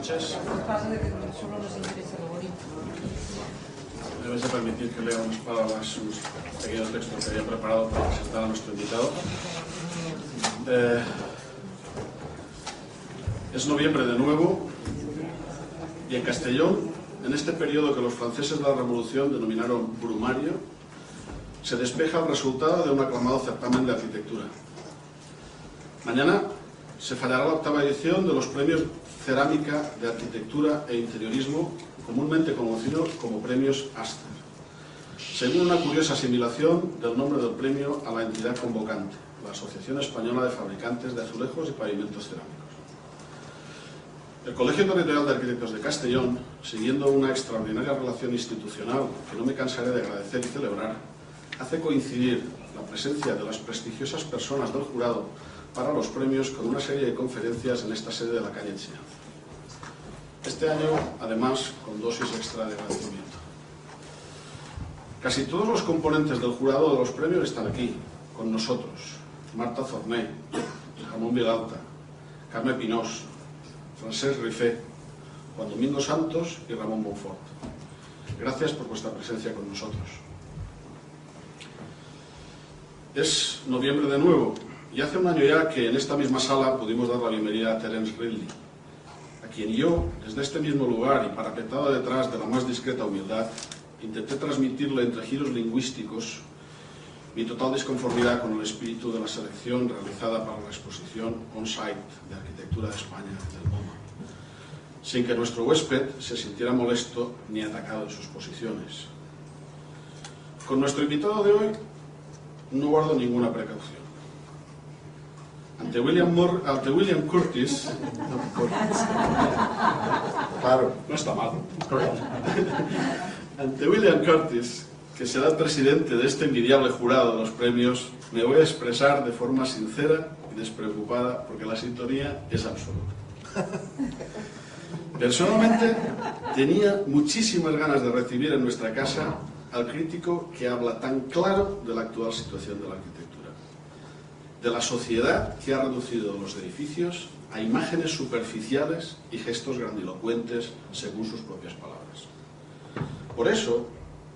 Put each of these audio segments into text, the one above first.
noches. Me vais a permitir que lea unas palabras, unos pequeños textos que había preparado para presentar a nuestro invitado. Es noviembre de nuevo y en Castellón, en este periodo que los franceses de la Revolución denominaron brumario, se despeja el resultado de un aclamado certamen de arquitectura. Mañana se fallará la octava edición de los premios Cerámica de Arquitectura e Interiorismo, comúnmente conocidos como premios Aster, según una curiosa asimilación del nombre del premio a la entidad convocante, la Asociación Española de Fabricantes de Azulejos y Pavimentos Cerámicos. El Colegio Territorial de Arquitectos de Castellón, siguiendo una extraordinaria relación institucional que no me cansaré de agradecer y celebrar, hace coincidir la presencia de las prestigiosas personas del jurado para los premios con una serie de conferencias en esta sede de la calle Enseñanza. Este año, además, con dosis extra de agradecimiento. Casi todos los componentes del jurado de los premios están aquí, con nosotros. Marta Zorné, Ramón Vilalta, Carme Pinós, Francesc Rifé, Juan Domingo Santos y Ramón Monfort. Gracias por vuestra presencia con nosotros. Es noviembre de nuevo, y hace un año ya que en esta misma sala pudimos dar la bienvenida a Terence Ridley, a quien yo, desde este mismo lugar y parapetado detrás de la más discreta humildad, intenté transmitirle entre giros lingüísticos mi total disconformidad con el espíritu de la selección realizada para la exposición on-site de Arquitectura de España del MoMA, sin que nuestro huésped se sintiera molesto ni atacado en sus posiciones. Con nuestro invitado de hoy no guardo ninguna precaución. Ante William Curtis, claro, no está mal. Ante William Curtis, que será el presidente de este envidiable jurado de los premios, me voy a expresar de forma sincera y despreocupada porque la sintonía es absoluta. Personalmente, tenía muchísimas ganas de recibir en nuestra casa al crítico que habla tan claro de la actual situación de la arquitectura, de la sociedad que ha reducido los edificios a imágenes superficiales y gestos grandilocuentes según sus propias palabras. Por eso,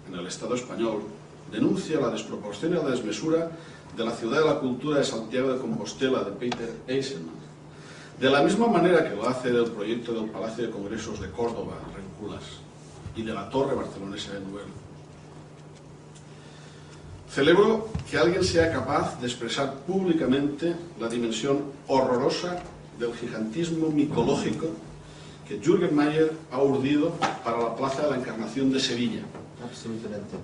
en el Estado español, denuncia la desproporción y la desmesura de la ciudad de la cultura de Santiago de Compostela de Peter Eisenman, de la misma manera que lo hace del proyecto del Palacio de Congresos de Córdoba, Renculas, y de la Torre Barcelonesa de Nouvel. Celebro que alguien sea capaz de expresar públicamente la dimensión horrorosa del gigantismo micológico que Jürgen Mayer ha urdido para la Plaza de la Encarnación de Sevilla. Absolutamente.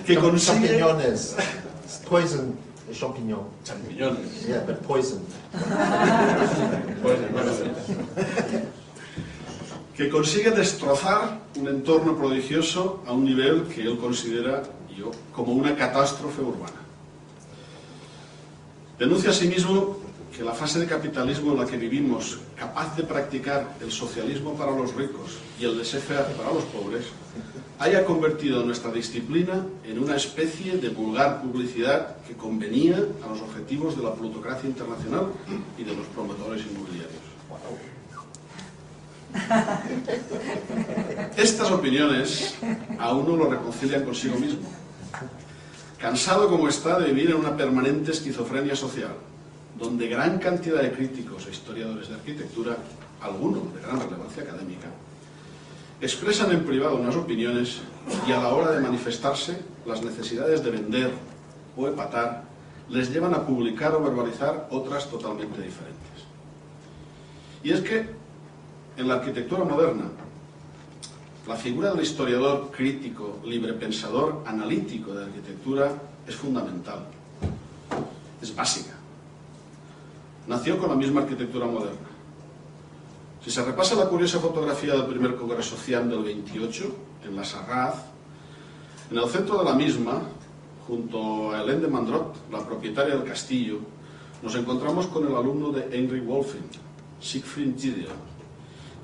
Que consigue... Champiñones. Poison champignon. Champiñones. Yeah, but poison. Que consigue destrozar un entorno prodigioso a un nivel que él considera, y yo, como una catástrofe urbana. Denuncia asimismo que la fase de capitalismo en la que vivimos, capaz de practicar el socialismo para los ricos y el laissez-faire para los pobres, haya convertido nuestra disciplina en una especie de vulgar publicidad que convenía a los objetivos de la plutocracia internacional y de los promotores inmobiliarios. Estas opiniones a uno lo reconcilian consigo mismo, cansado como está de vivir en una permanente esquizofrenia social, donde gran cantidad de críticos e historiadores de arquitectura, algunos de gran relevancia académica, expresan en privado unas opiniones y a la hora de manifestarse las necesidades de vender o epatar les llevan a publicar o verbalizar otras totalmente diferentes. Y es que en la arquitectura moderna, la figura del historiador crítico, librepensador, analítico de arquitectura es fundamental, es básica. Nació con la misma arquitectura moderna. Si se repasa la curiosa fotografía del primer Congreso CIAM del 28, en la Sarraz, en el centro de la misma, junto a Hélène de Mandrot, la propietaria del castillo, nos encontramos con el alumno de Heinrich Wölffing, Siegfried Gideon,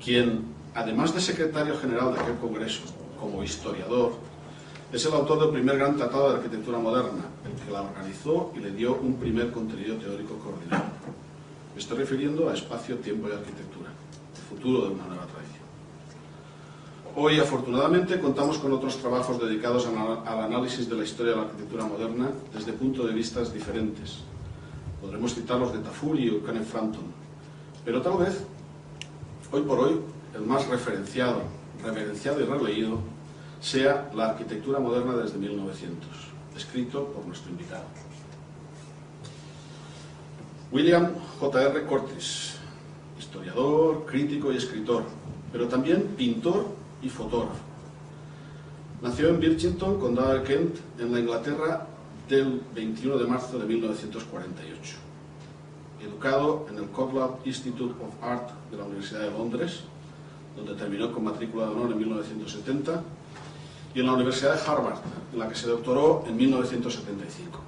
quien, además de secretario general de aquel congreso, como historiador, es el autor del primer gran tratado de arquitectura moderna, el que la organizó y le dio un primer contenido teórico coordinado. Me estoy refiriendo a espacio, tiempo y arquitectura, el futuro de una nueva tradición. Hoy, afortunadamente, contamos con otros trabajos dedicados al análisis de la historia de la arquitectura moderna desde puntos de vista diferentes. Podremos citar los de Tafuri o Kenneth Frampton, pero tal vez, hoy por hoy, el más reverenciado y releído sea La arquitectura moderna desde 1900, escrito por nuestro invitado. William J.R. Curtis, historiador, crítico y escritor, pero también pintor y fotógrafo. Nació en Birchington, condado de Kent, en la Inglaterra del 21 de marzo de 1948. Educado en el Cotlab Institute of Art de la Universidad de Londres, donde terminó con matrícula de honor en 1970, y en la Universidad de Harvard, en la que se doctoró en 1975.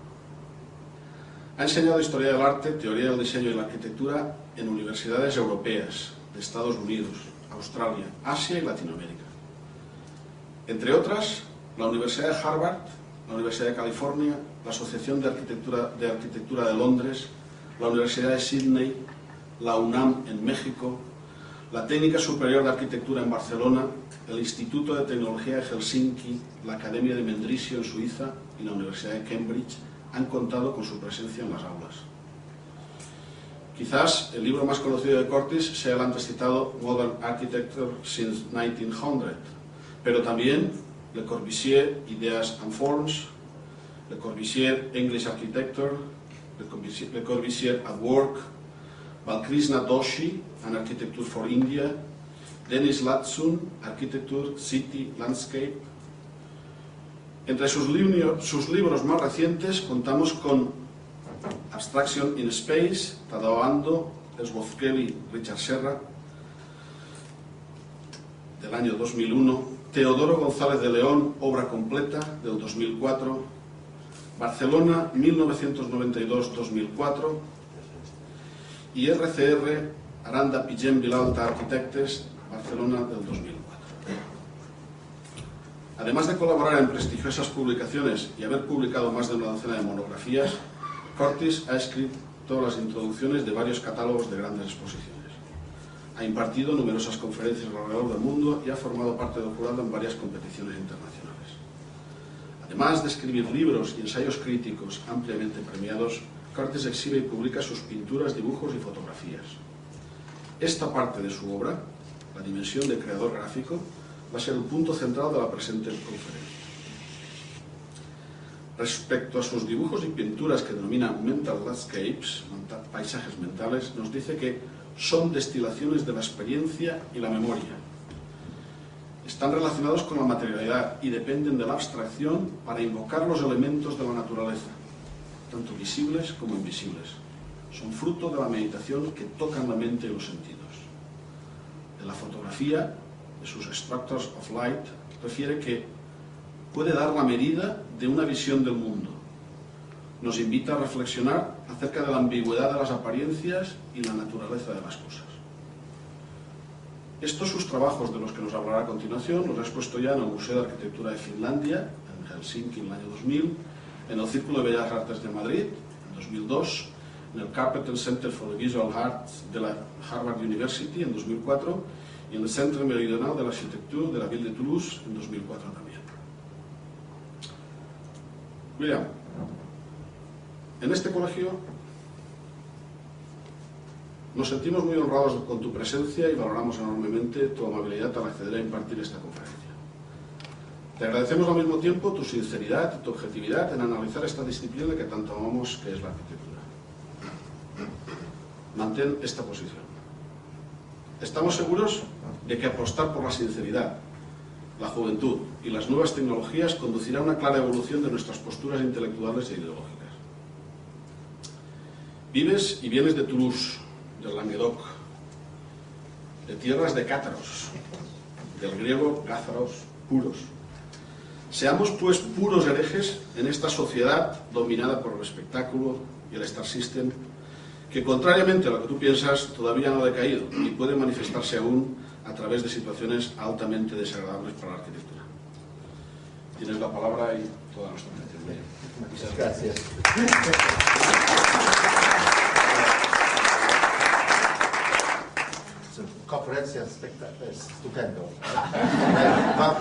Ha enseñado Historia del Arte, Teoría del Diseño y la Arquitectura en universidades europeas, de Estados Unidos, Australia, Asia y Latinoamérica. Entre otras, la Universidad de Harvard, la Universidad de California, la Asociación de Arquitectura de Londres, la Universidad de Sydney, la UNAM en México, la Técnica Superior de Arquitectura en Barcelona, el Instituto de Tecnología de Helsinki, la Academia de Mendrisio en Suiza y la Universidad de Cambridge han contado con su presencia en las aulas. Quizás el libro más conocido de Curtis sea el antes citado Modern Architecture since 1900, pero también Le Corbusier, Ideas and Forms, Le Corbusier, English Architecture, Le Corbusier at Work, Balkrishna Doshi, An Architecture for India, Dennis Latsun, Architecture, City, Landscape. Entre sus libros más recientes contamos con Abstraction in Space, Tadao Ando, Ellsworth Kelly, Richard Serra, del año 2001, Teodoro González de León, Obra completa, del 2004, Barcelona, 1992-2004, y RCR, Aranda Pigem Vilalta Architectes, Barcelona, del 2004. Además de colaborar en prestigiosas publicaciones y haber publicado más de una docena de monografías, Curtis ha escrito las introducciones de varios catálogos de grandes exposiciones. Ha impartido numerosas conferencias alrededor del mundo y ha formado parte del jurado en varias competiciones internacionales. Además de escribir libros y ensayos críticos ampliamente premiados, Curtis exhibe y publica sus pinturas, dibujos y fotografías. Esta parte de su obra, la dimensión de creador gráfico, va a ser el punto central de la presente conferencia. Respecto a sus dibujos y pinturas que denomina Mental Landscapes, paisajes mentales, nos dice que son destilaciones de la experiencia y la memoria. Están relacionados con la materialidad y dependen de la abstracción para invocar los elementos de la naturaleza, tanto visibles como invisibles. Son fruto de la meditación que tocan la mente y los sentidos. En la fotografía, de sus Structures of Light, refiere que puede dar la medida de una visión del mundo. Nos invita a reflexionar acerca de la ambigüedad de las apariencias y la naturaleza de las cosas. Estos sus trabajos, de los que nos hablará a continuación, los ha expuesto ya en el Museo de Arquitectura de Finlandia, en Helsinki, en el año 2000, en el Círculo de Bellas Artes de Madrid, en 2002, en el Carpenter Center for the Visual Arts de la Harvard University, en 2004, y en el Centre Meridional de l'Architecture de la Ville de Toulouse, en 2004 también. William, en este colegio nos sentimos muy honrados con tu presencia y valoramos enormemente tu amabilidad al acceder a impartir esta conferencia. Te agradecemos al mismo tiempo tu sinceridad y tu objetividad en analizar esta disciplina que tanto amamos, que es la arquitectura. Mantén esta posición. Estamos seguros de que apostar por la sinceridad, la juventud y las nuevas tecnologías conducirá a una clara evolución de nuestras posturas intelectuales e ideológicas. Vives y vienes de Toulouse, del Languedoc, de tierras de cátaros, del griego gázaros, puros. Seamos pues puros herejes en esta sociedad dominada por el espectáculo y el Star System, que contrariamente a lo que tú piensas todavía no ha decaído y puede manifestarse aún a través de situaciones altamente desagradables para la arquitectura. Tienes la palabra y toda nuestra atención. Muchas gracias. conferencia estupendo.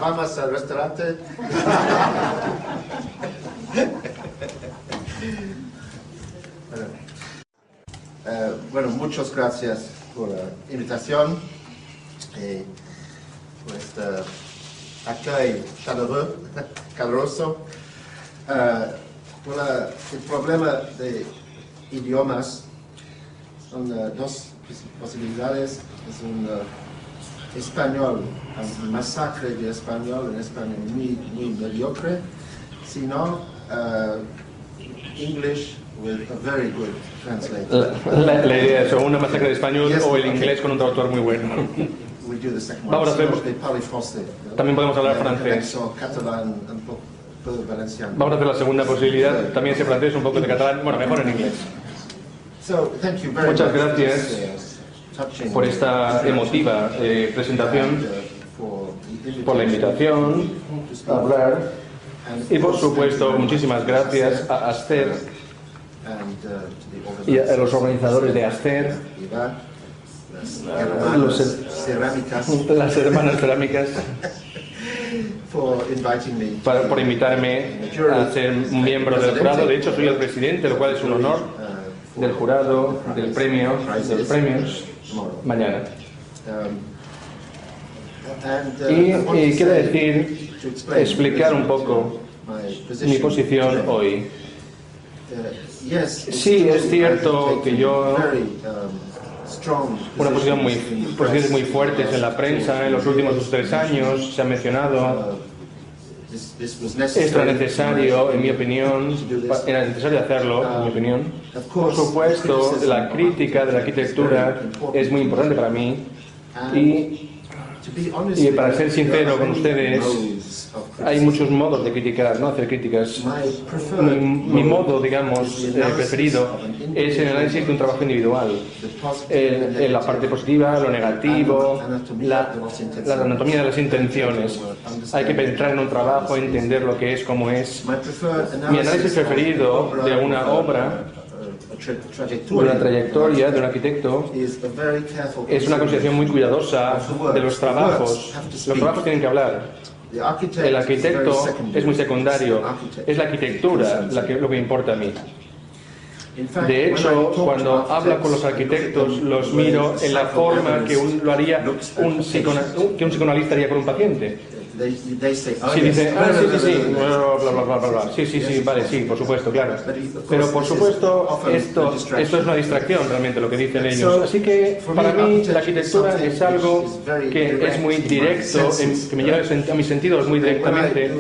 Vamos al restaurante. Bueno, muchas gracias por la invitación y por este accueil caluroso. El problema de idiomas son dos posibilidades. Es un español, un masacre de español, en español muy mediocre, sino English with a very good translator. La idea es o una masacre de español o el inglés con un traductor muy bueno. Vamos a hacer. También podemos hablar francés. Vamos a hacer la segunda posibilidad. También sé francés, un poco de catalán. Bueno, mejor en inglés. Muchas gracias por esta emotiva presentación, por la invitación a hablar y por supuesto muchísimas gracias a Aster y a los organizadores de Aster, las hermanas cerámicas, por invitarme a ser miembro del jurado. De hecho soy el presidente, lo cual es un honor, del jurado de los premios mañana. Y quiero decir, explicar un poco mi posición hoy. Sí, es cierto que yo posiciones muy fuertes en la prensa en los últimos 2 o 3 años, se ha mencionado. Esto era necesario, en mi opinión, era necesario hacerlo, en mi opinión. Por supuesto, la crítica de la arquitectura es muy importante para mí y para ser sincero con ustedes, hay muchos modos de criticar, ¿no? Hacer críticas. Mi modo, digamos, preferido es el análisis de un trabajo individual. En la parte positiva, lo negativo, la anatomía de las intenciones. Hay que penetrar en un trabajo, entender lo que es, cómo es. Mi análisis preferido de una obra, de una trayectoria de un arquitecto, es una consideración muy cuidadosa de los trabajos. Los trabajos tienen que hablar. El arquitecto es muy secundario, es la arquitectura lo que importa a mí. De hecho, cuando hablo con los arquitectos, los miro en la forma que lo haría que un psicoanalista haría con un paciente. Si dice, sí, vale, sí, por supuesto, claro. Pero por supuesto, esto es una distracción realmente lo que dicen ellos. Así que para mí la arquitectura es algo que es muy directo, que me llega a mis sentidos muy directamente.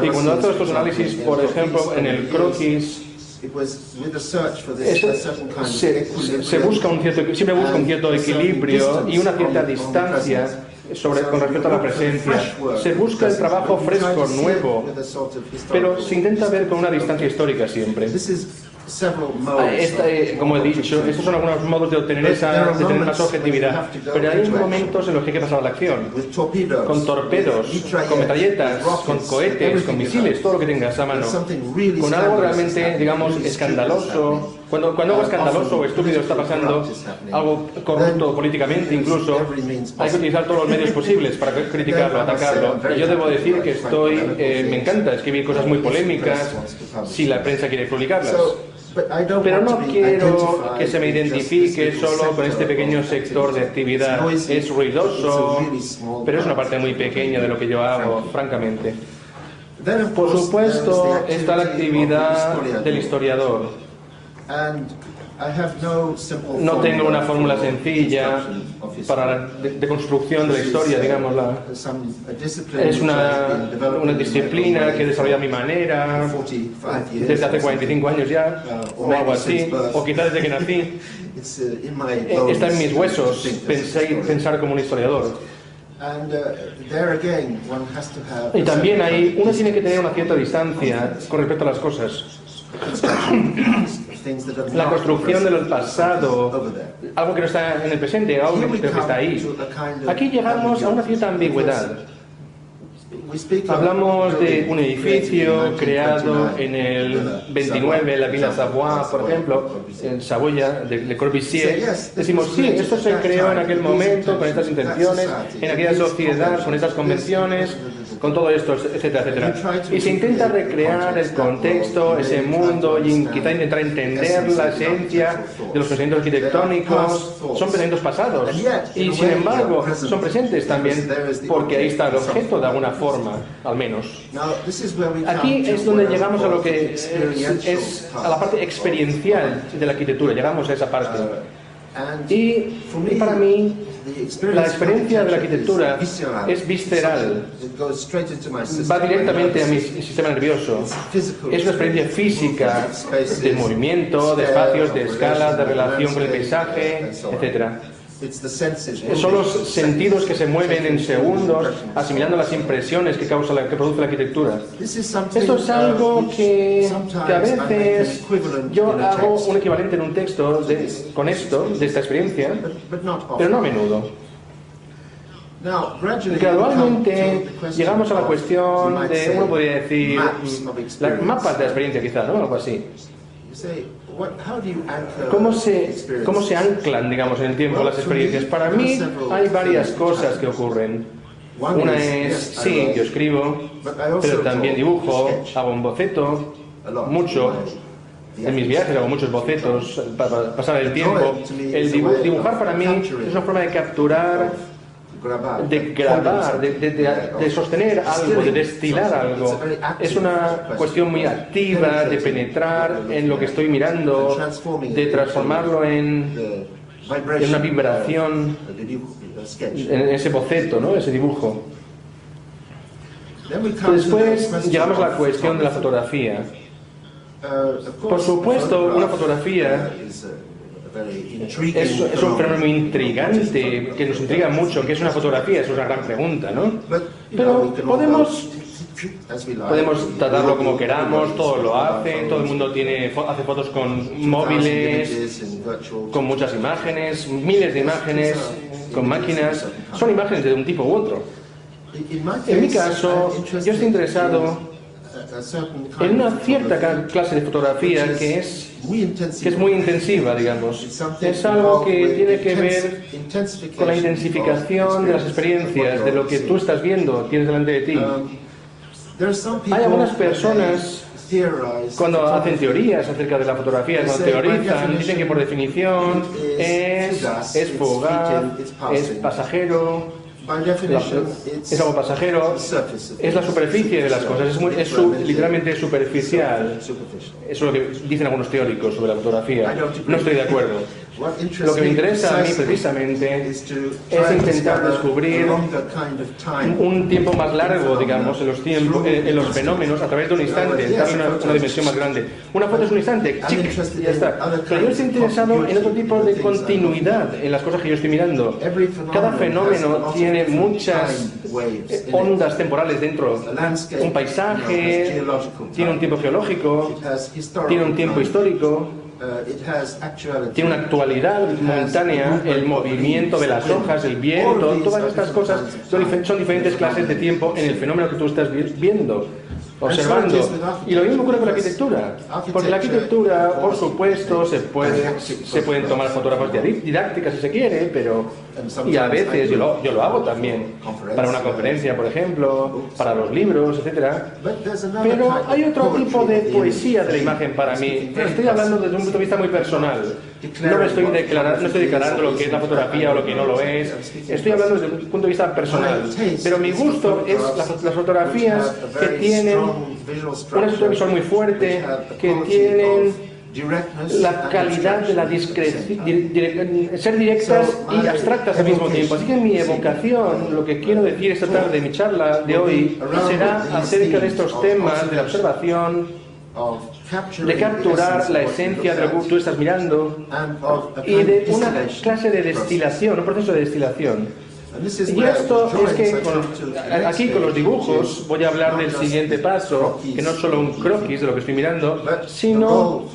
Y cuando hago estos análisis, por ejemplo, en el croquis, siempre busca un cierto equilibrio y una cierta distancia con respecto a la presencia. Se busca el trabajo fresco, nuevo, pero se intenta ver con una distancia histórica siempre. Como he dicho, estos son algunos modos de tener más objetividad, pero hay momentos en los que hay que pasar a la acción, con torpedos, con metralletas, con cohetes, con misiles, todo lo que tengas a mano, con algo realmente, digamos, escandaloso. Cuando algo escandaloso o estúpido está pasando, algo corrupto políticamente incluso, hay que utilizar todos los medios posibles para criticarlo, atacarlo. Y yo debo decir que me encanta escribir cosas muy polémicas si la prensa quiere publicarlas. Pero no quiero que se me identifique solo con este pequeño sector de actividad. Es ruidoso, pero es una parte muy pequeña de lo que yo hago, francamente. Por supuesto, está la actividad del historiador. No tengo una fórmula sencilla para de construcción de la historia, digámosla. Es una disciplina que he desarrollado a mi manera desde hace 45 años ya, o algo así, o quizás desde que nací. Está en mis huesos pensar como un historiador. Y también ahí uno tiene que tener una cierta distancia con respecto a las cosas. La construcción del pasado, algo que no está en el presente, algo que está ahí. Aquí llegamos a una cierta ambigüedad. Hablamos de un edificio creado en el 29, en la Villa Savoie, por ejemplo, en Saboya, de Le Corbusier. Decimos, sí, esto se creó en aquel momento, con estas intenciones, en aquella sociedad, con estas convenciones, con todo esto, etcétera, etcétera. Y se intenta recrear el contexto, ese mundo, y quizá intentar entender la esencia de los pensamientos arquitectónicos. Son pensamientos pasados, y sin embargo son presentes también, porque ahí está el objeto de alguna forma, al menos. Aquí es donde llegamos a lo que es a la parte experiencial de la arquitectura, llegamos a esa parte. Y para mí, la experiencia de la arquitectura es visceral, va directamente a mi sistema nervioso. Es una experiencia física de movimiento, de espacios, de escala, de relación con el paisaje, etc. Son los sentidos que se mueven en segundos, asimilando las impresiones que produce la arquitectura. Esto es algo que a veces yo hago un equivalente en un texto con esto, de esta experiencia, pero no a menudo. Gradualmente llegamos a la cuestión de, uno podría decir, mapas de la experiencia quizá, ¿no? Algo así. ¿Cómo se anclan, digamos, en el tiempo las experiencias? Para mí hay varias cosas que ocurren. Una es, sí, yo escribo, pero también dibujo, hago un boceto, mucho. En mis viajes hago muchos bocetos para pasar el tiempo. El dibujar para mí es una forma de capturar, de grabar, de sostener algo, de destilar algo. Es una cuestión muy activa de penetrar en lo que estoy mirando, de transformarlo en una vibración, en ese boceto, ¿no? Ese dibujo. Después llegamos a la cuestión de la fotografía. Por supuesto, una fotografía es un fenómeno muy intrigante, que nos intriga mucho. ¿Qué es una fotografía? Es una gran pregunta, ¿no? Pero podemos tratarlo como queramos, todo lo hace, todo el mundo hace fotos con móviles, con muchas imágenes, miles de imágenes, con máquinas. Son imágenes de un tipo u otro. En mi caso, yo estoy interesado en una cierta clase de fotografía que es muy intensiva, digamos. Es algo que tiene que ver con la intensificación de las experiencias, de lo que tú estás viendo, tienes delante de ti. Hay algunas personas, cuando hacen teorías acerca de la fotografía, cuando teorizan, dicen que por definición es fugaz, es pasajero. Es algo pasajero, es la superficie de las cosas, literalmente superficial. Eso es lo que dicen algunos teóricos sobre la fotografía. No estoy de acuerdo. Lo que me interesa a mí precisamente es intentar descubrir un tiempo más largo, digamos, en los fenómenos a través de un instante, darle una dimensión más grande. Una foto es un instante, chic, y ya está. Pero yo estoy interesado en otro tipo de continuidad en las cosas que yo estoy mirando. Cada fenómeno tiene muchas ondas temporales dentro. Un paisaje tiene un tiempo geológico, tiene un tiempo histórico, tiene una actualidad momentánea, el movimiento de las hojas, el viento, todas estas cosas son diferentes clases de tiempo en el fenómeno que tú estás viendo, observando. Y lo mismo ocurre con la arquitectura, porque la arquitectura, por supuesto, se pueden tomar fotografías didácticas si se quiere, y a veces yo lo hago también, para una conferencia, por ejemplo, para los libros, etc. Pero hay otro tipo de poesía de la imagen para mí. Estoy hablando desde un punto de vista muy personal. No estoy declarando lo que es la fotografía o lo que no lo es. Estoy hablando desde un punto de vista personal. Pero mi gusto es las fotografías que tienen una estructura visual muy fuerte, que tienen la calidad de la discreción, ser directas y abstractas al mismo tiempo. Así que mi evocación, lo que quiero decir esta tarde, mi charla de hoy, será acerca de estos temas de la observación, de capturar la esencia de lo que tú estás mirando y de una clase de destilación, un proceso de destilación. Y esto es que aquí con los dibujos voy a hablar del siguiente paso, que no es solo un croquis de lo que estoy mirando, sino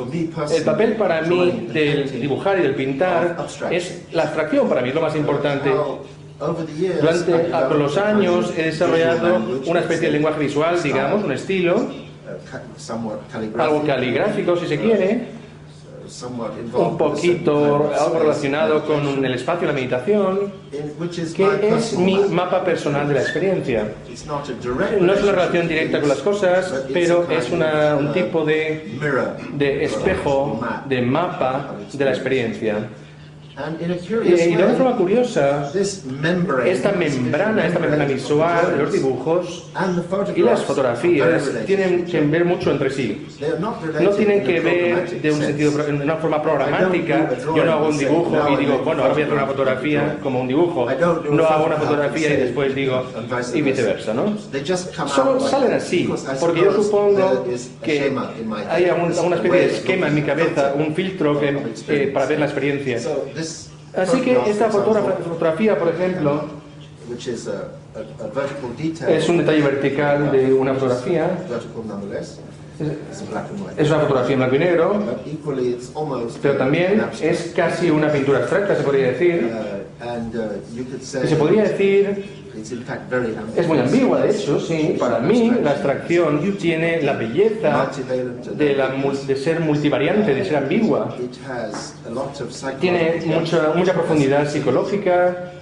el papel para mí del dibujar y del pintar es la abstracción, para mí es lo más importante. Con los años he desarrollado una especie de lenguaje visual, digamos, un estilo, algo caligráfico si se quiere, un poquito algo relacionado con el espacio y la meditación, que es mi mapa personal de la experiencia. No es una relación directa con las cosas, pero es un tipo de espejo, de mapa de la experiencia. Y de una forma curiosa, esta membrana visual, los dibujos y las fotografías tienen que ver mucho entre sí. No tienen que ver de un sentido, de una forma programática. Yo no hago un dibujo y digo, bueno, ahora voy a hacer una fotografía como un dibujo. No hago una fotografía y después digo, y viceversa, ¿no? Solo salen así, porque yo supongo que hay alguna especie de esquema en mi cabeza, un filtro para ver la experiencia. Así que esta fotografía, por ejemplo, es un detalle vertical de una fotografía. Es una fotografía en blanco y negro, pero también es casi una pintura abstracta, se podría decir. Y se podría decir, es muy ambigua, de hecho, sí. Para mí, la abstracción tiene la belleza de ser multivariante, de ser ambigua. Tiene mucha profundidad psicológica.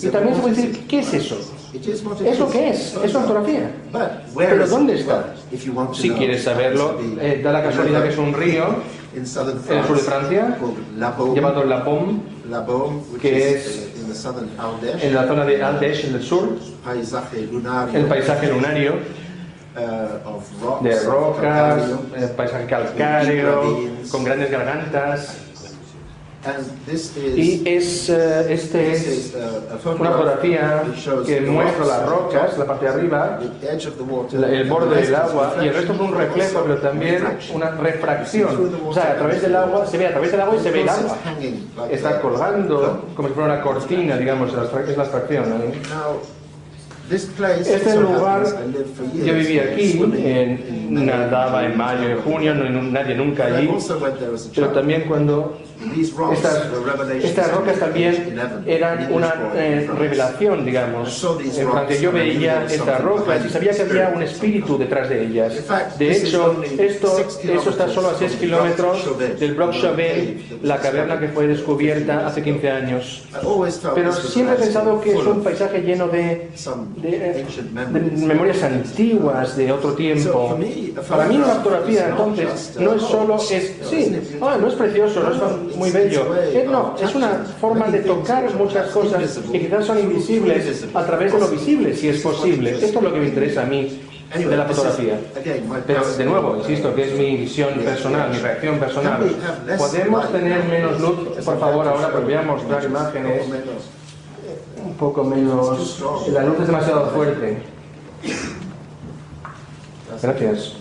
Y también se puede decir, ¿qué es eso? ¿Es lo que es? ¿Es una fotografía? ¿Pero dónde está? Si quieres saberlo, da la casualidad que es un río en el sur de Francia, llamado La Baume, que es en la zona de Ardèche, en el sur, el paisaje lunario, de rocas, paisaje calcáreo, con grandes gargantas. Y esta es una fotografía que muestra las rocas, la parte de arriba, el borde del agua, y el resto es un reflejo, pero también una refracción. O sea, a través del agua, se ve a través del agua y se ve el agua. Está colgando como si fuera una cortina, digamos, es la abstracción, ¿no? Este lugar, yo vivía aquí, nadaba en mayo y junio, nadie nunca allí, pero también cuando estas rocas también eran una revelación, digamos. En Francia yo veía estas rocas y sabía que había un espíritu detrás de ellas. De hecho, eso está solo a 6 kilómetros del Bloc Chauvet, la caverna que fue descubierta hace 15 años. Pero siempre he pensado que es un paisaje lleno de memorias antiguas de otro tiempo. Para mí una fotografía, entonces, no es solo, no es precioso, no es muy bello. No, es una forma de tocar muchas cosas que quizás son invisibles a través de lo visible, si es posible. Esto es lo que me interesa a mí de la fotografía. Pero, de nuevo, insisto, que es mi visión personal, mi reacción personal. ¿Podemos tener menos luz, por favor, ahora? Porque voy a mostrar imágenes un poco menos. La luz es demasiado fuerte. Gracias.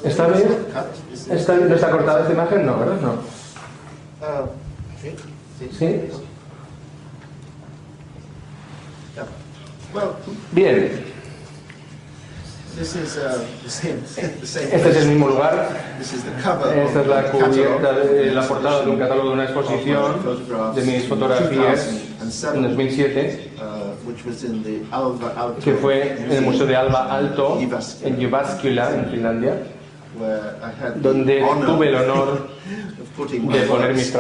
¿Está bien? ¿No está cortada esta imagen? No, ¿verdad? No. ¿Sí? Bien. Este es el mismo lugar. Esta es la cubierta, la portada de un catálogo de una exposición de mis fotografías en 2007, que fue en el Museo de Alba Alto, en Jyväskylä, en Finlandia, donde tuve el honor de exponer mis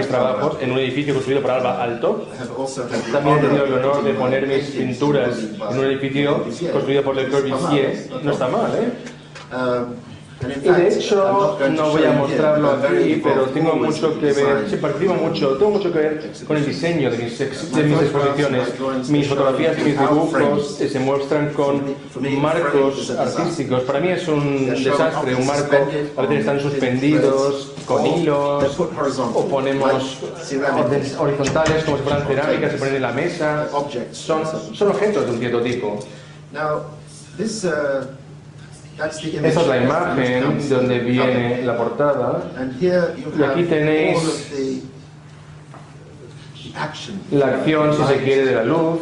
trabajos en un edificio construido por Alba Alto. También he tenido el honor de poner mis pinturas en un edificio construido por Le Corbusier. No está mal, ¿eh? Y de hecho, no voy a mostrarlo aquí, pero tengo mucho que ver, tengo mucho que ver con el diseño de mis exposiciones. Mis fotografías y mis dibujos se muestran con marcos artísticos. Para mí es un desastre, un marco, a veces están suspendidos con hilos, o ponemos horizontales como si fueran cerámicas, se ponen en la mesa. Son objetos de un cierto tipo. Esta es la imagen donde viene la portada, y aquí tenéis la acción, si se quiere, de la luz,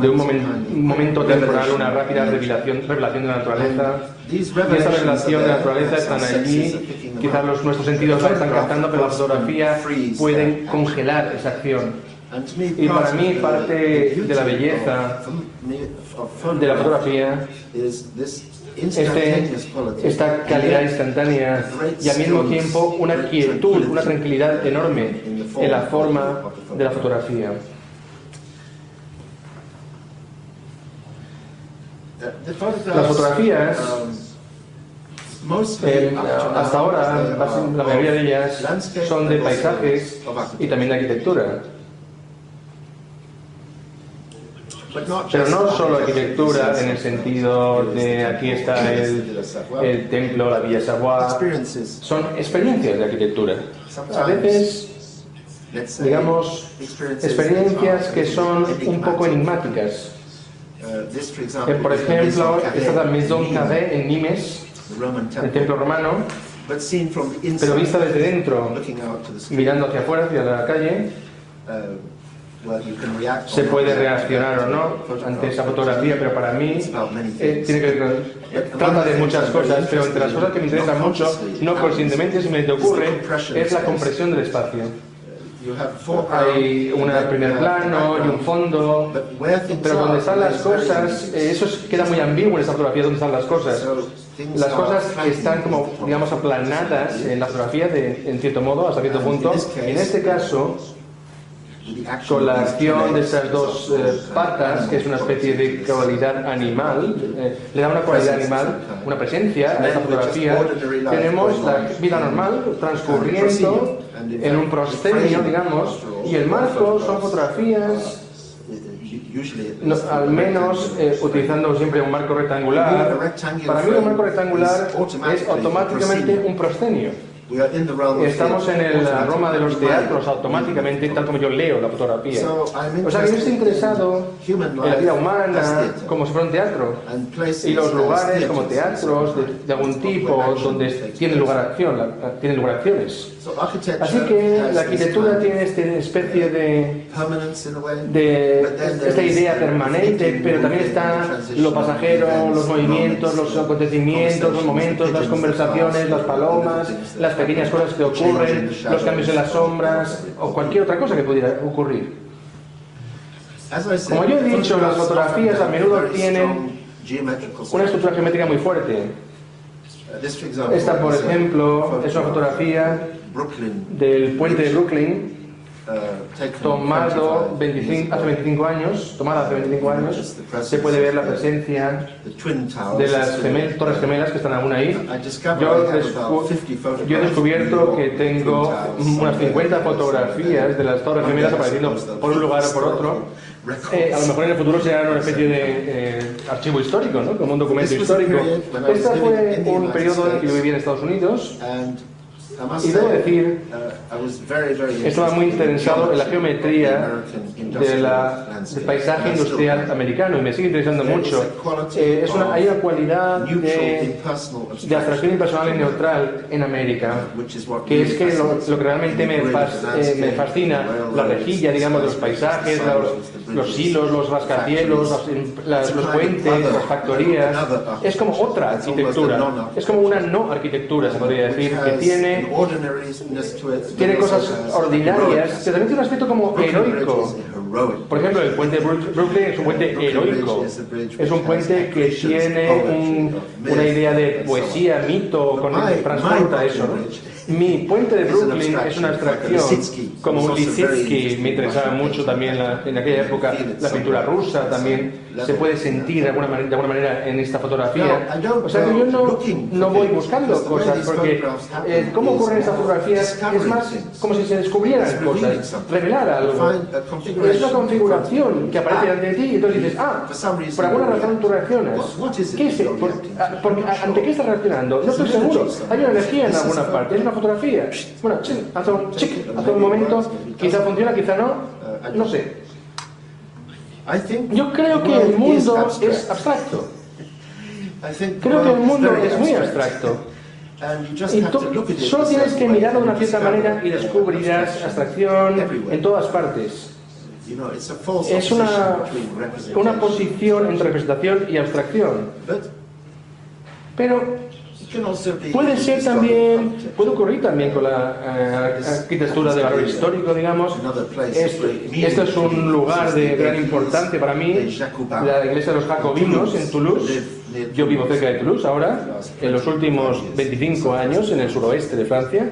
de un momento temporal, una rápida revelación de la naturaleza. Y esa revelación de la naturaleza están allí, quizás nuestros sentidos la están captando, pero la fotografía puede congelar esa acción. Y para mí parte de la belleza de la fotografía esta calidad instantánea y al mismo tiempo una quietud, una tranquilidad enorme en la forma de la fotografía. Las fotografías, hasta ahora, la mayoría de ellas son de paisajes y también de arquitectura. Pero no solo arquitectura en el sentido de aquí está el templo, la Villa Savoy, son experiencias de arquitectura. A veces, digamos, experiencias que son un poco enigmáticas. Por ejemplo, esta es la Maison Carrée en Nimes, el templo romano, pero vista desde dentro, mirando hacia afuera, hacia la calle. Se puede reaccionar o no ante esa fotografía, pero para mí tiene que ver, trata de muchas cosas, pero entre las cosas que me interesan mucho, no conscientemente, simplemente ocurre, es la compresión del espacio. Hay un primer plano y un fondo, pero donde están las cosas, eso queda muy ambiguo en esta fotografía, donde están las cosas. Las cosas están como, digamos, aplanadas en la fotografía, en cierto modo, hasta cierto punto. En este caso, con la acción de esas dos patas, que es una especie de cualidad animal, le da una cualidad animal, una presencia a esta fotografía. Tenemos la vida normal transcurriendo en un proscenio, digamos, y el marco son fotografías, al menos utilizando siempre un marco rectangular. Para mí un marco rectangular es automáticamente un proscenio. Estamos en la Roma de los teatros automáticamente, tal como yo leo la fotografía. O sea, yo estoy interesado en la vida humana como si fuera un teatro. Y los lugares como teatros de algún tipo donde tienen lugar acciones. Así que la arquitectura tiene esta especie de esta idea permanente, pero también está lo pasajero, los movimientos, los acontecimientos, los momentos, las conversaciones, las palomas, las pequeñas cosas que ocurren, los cambios en las sombras o cualquier otra cosa que pudiera ocurrir. Como yo he dicho, las fotografías a menudo tienen una estructura geométrica muy fuerte. Esta, por ejemplo, es una fotografía del puente de Brooklyn, tomada hace 25 años. Se puede ver la presencia de las torres gemelas que están aún ahí. Yo he descubierto que tengo unas 50 fotografías de las torres gemelas apareciendo por un lugar o por otro. A lo mejor en el futuro será una especie de archivo histórico, ¿no? Como un documento histórico. Este fue un periodo en que yo vivía en Estados Unidos. Y debo decir, estaba muy interesado en la geometría del paisaje industrial americano y me sigue interesando mucho. Hay una cualidad de abstracción impersonal y neutral en América, que es que lo que realmente me fascina, la rejilla, digamos, de los paisajes, los hilos, los rascacielos, los puentes, las factorías. Es como otra arquitectura, es como una no arquitectura, se podría decir, que tiene cosas ordinarias, pero también tiene un aspecto como heroico. Por ejemplo, el puente de Brooklyn es un puente heroico. Es un puente que tiene una idea de poesía, mito, transporta eso, ¿no? Mi puente de Brooklyn es una abstracción, como un Lissitzky. Me interesaba mucho también en aquella época la pintura rusa, también se puede sentir de alguna manera en esta fotografía. O sea que yo no voy buscando cosas, porque cómo ocurren estas fotografías es más como si se descubrieran cosas, revelar algo. Es una configuración que aparece delante de ti y entonces dices, por alguna razón tú reaccionas. ¿Qué es? ¿Ante qué estás reaccionando? No estoy seguro. Hay una energía en alguna parte. Es una fotografía. Bueno, hace un momento, quizá funciona, quizá no sé. Yo creo que el mundo es abstracto. Creo que el mundo es muy abstracto. Y tú solo tienes que mirarlo de una cierta manera y descubrirás abstracción en todas partes. Es una posición entre representación y abstracción. Pero puede ser también, puede ocurrir también con la arquitectura de valor histórico, digamos. Esto es un lugar de gran importancia para mí, la iglesia de los jacobinos en Toulouse. Yo vivo cerca de Toulouse ahora, en los últimos 25 años, en el suroeste de Francia.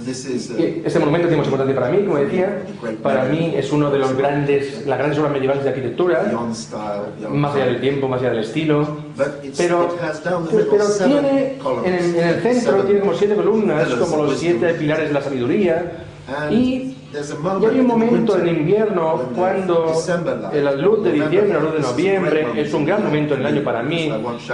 Este monumento tiene mucha importancia para mí, como decía. Para mí es uno de las grandes obras medievales de arquitectura, más allá del tiempo, más allá del estilo. Pero tiene, en el centro, tiene como 7 columnas, como los 7 pilares de la sabiduría. Y hay un momento en invierno cuando la luz de diciembre, la luz de noviembre es un gran momento en el año para mí,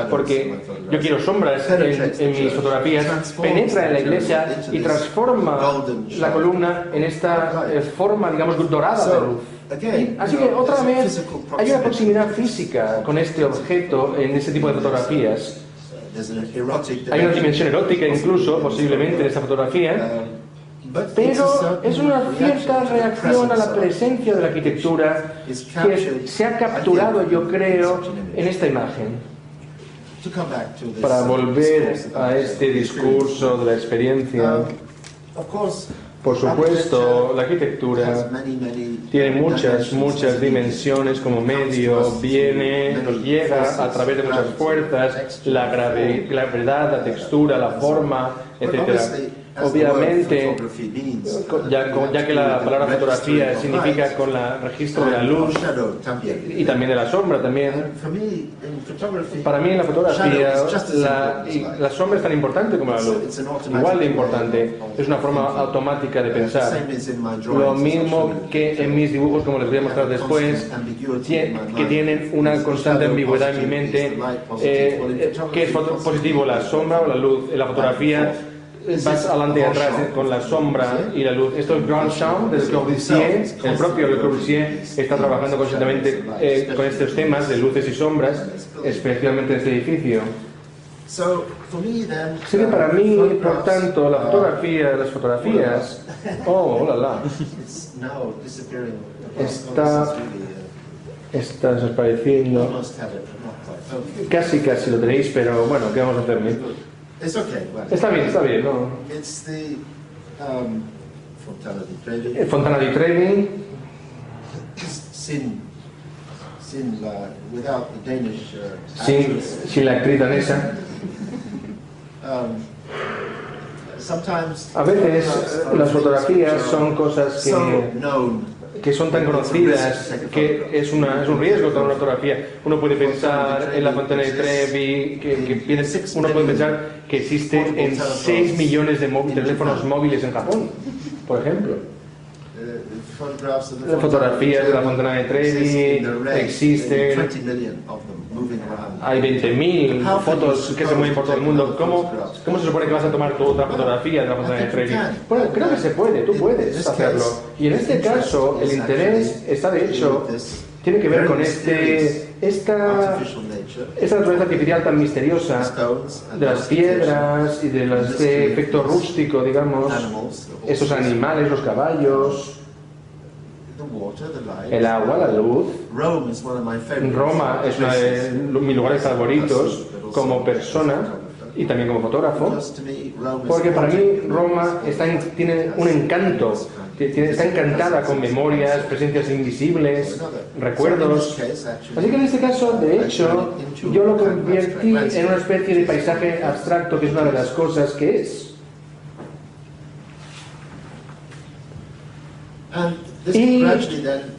porque yo quiero sombras en mis fotografías, penetra en la iglesia y transforma la columna en esta forma, digamos, dorada de luz. Así que otra vez hay una proximidad física con este objeto en este tipo de fotografías. Hay una dimensión erótica incluso, posiblemente, en esta fotografía. Pero es una cierta reacción a la presencia de la arquitectura que se ha capturado, yo creo, en esta imagen. Para volver a este discurso de la experiencia, por supuesto, la arquitectura tiene muchas dimensiones como medio, nos llega a través de muchas fuerzas, la gravedad, la textura, la forma, etc. Obviamente, ya que la palabra fotografía significa con el registro de la luz y también de la sombra también, para mí en la fotografía la sombra es tan importante como la luz, igual de importante, es una forma automática de pensar. Lo mismo que en mis dibujos, como les voy a mostrar después, que tienen una constante ambigüedad en mi mente, que es positivo, la sombra o la luz. En la fotografía vas adelante y atrás con la sombra y la luz. Esto es Grand Champ de Le Corbusier. El propio Le Corbusier está trabajando constantemente con estos temas de luces y sombras, especialmente en este edificio. Así que para mí, por tanto, las fotografías, está desapareciendo. Casi lo tenéis, pero bueno, ¿qué vamos a hacer? Está bien, ¿no? Fontana di Trevi. Sin la actriz danesa. A veces las fotografías son cosas que son tan conocidas que es un riesgo tomar una fotografía. Uno puede pensar en la Fontana di Trevi, uno puede pensar que existen en 6 millones de teléfonos móviles en Japón, por ejemplo. Las fotografías de la Fontana di Trevi existen, hay 20.000 fotos que se mueven por todo el mundo. ¿Cómo se supone que vas a tomar tu otra fotografía de la Fontana di Trevi? Bueno, creo que se puede, tú puedes hacerlo. Y en este caso, el interés está de hecho, tiene que ver con esta naturaleza artificial tan misteriosa de las piedras y de este efecto rústico, digamos, esos animales, los caballos, el agua, la luz. Roma es uno de mis lugares favoritos como persona y también como fotógrafo, porque para mí Roma tiene un encanto, está encantada con memorias, presencias invisibles, recuerdos. Así que en este caso, de hecho, yo lo convertí en una especie de paisaje abstracto, que es una de las cosas que es. Y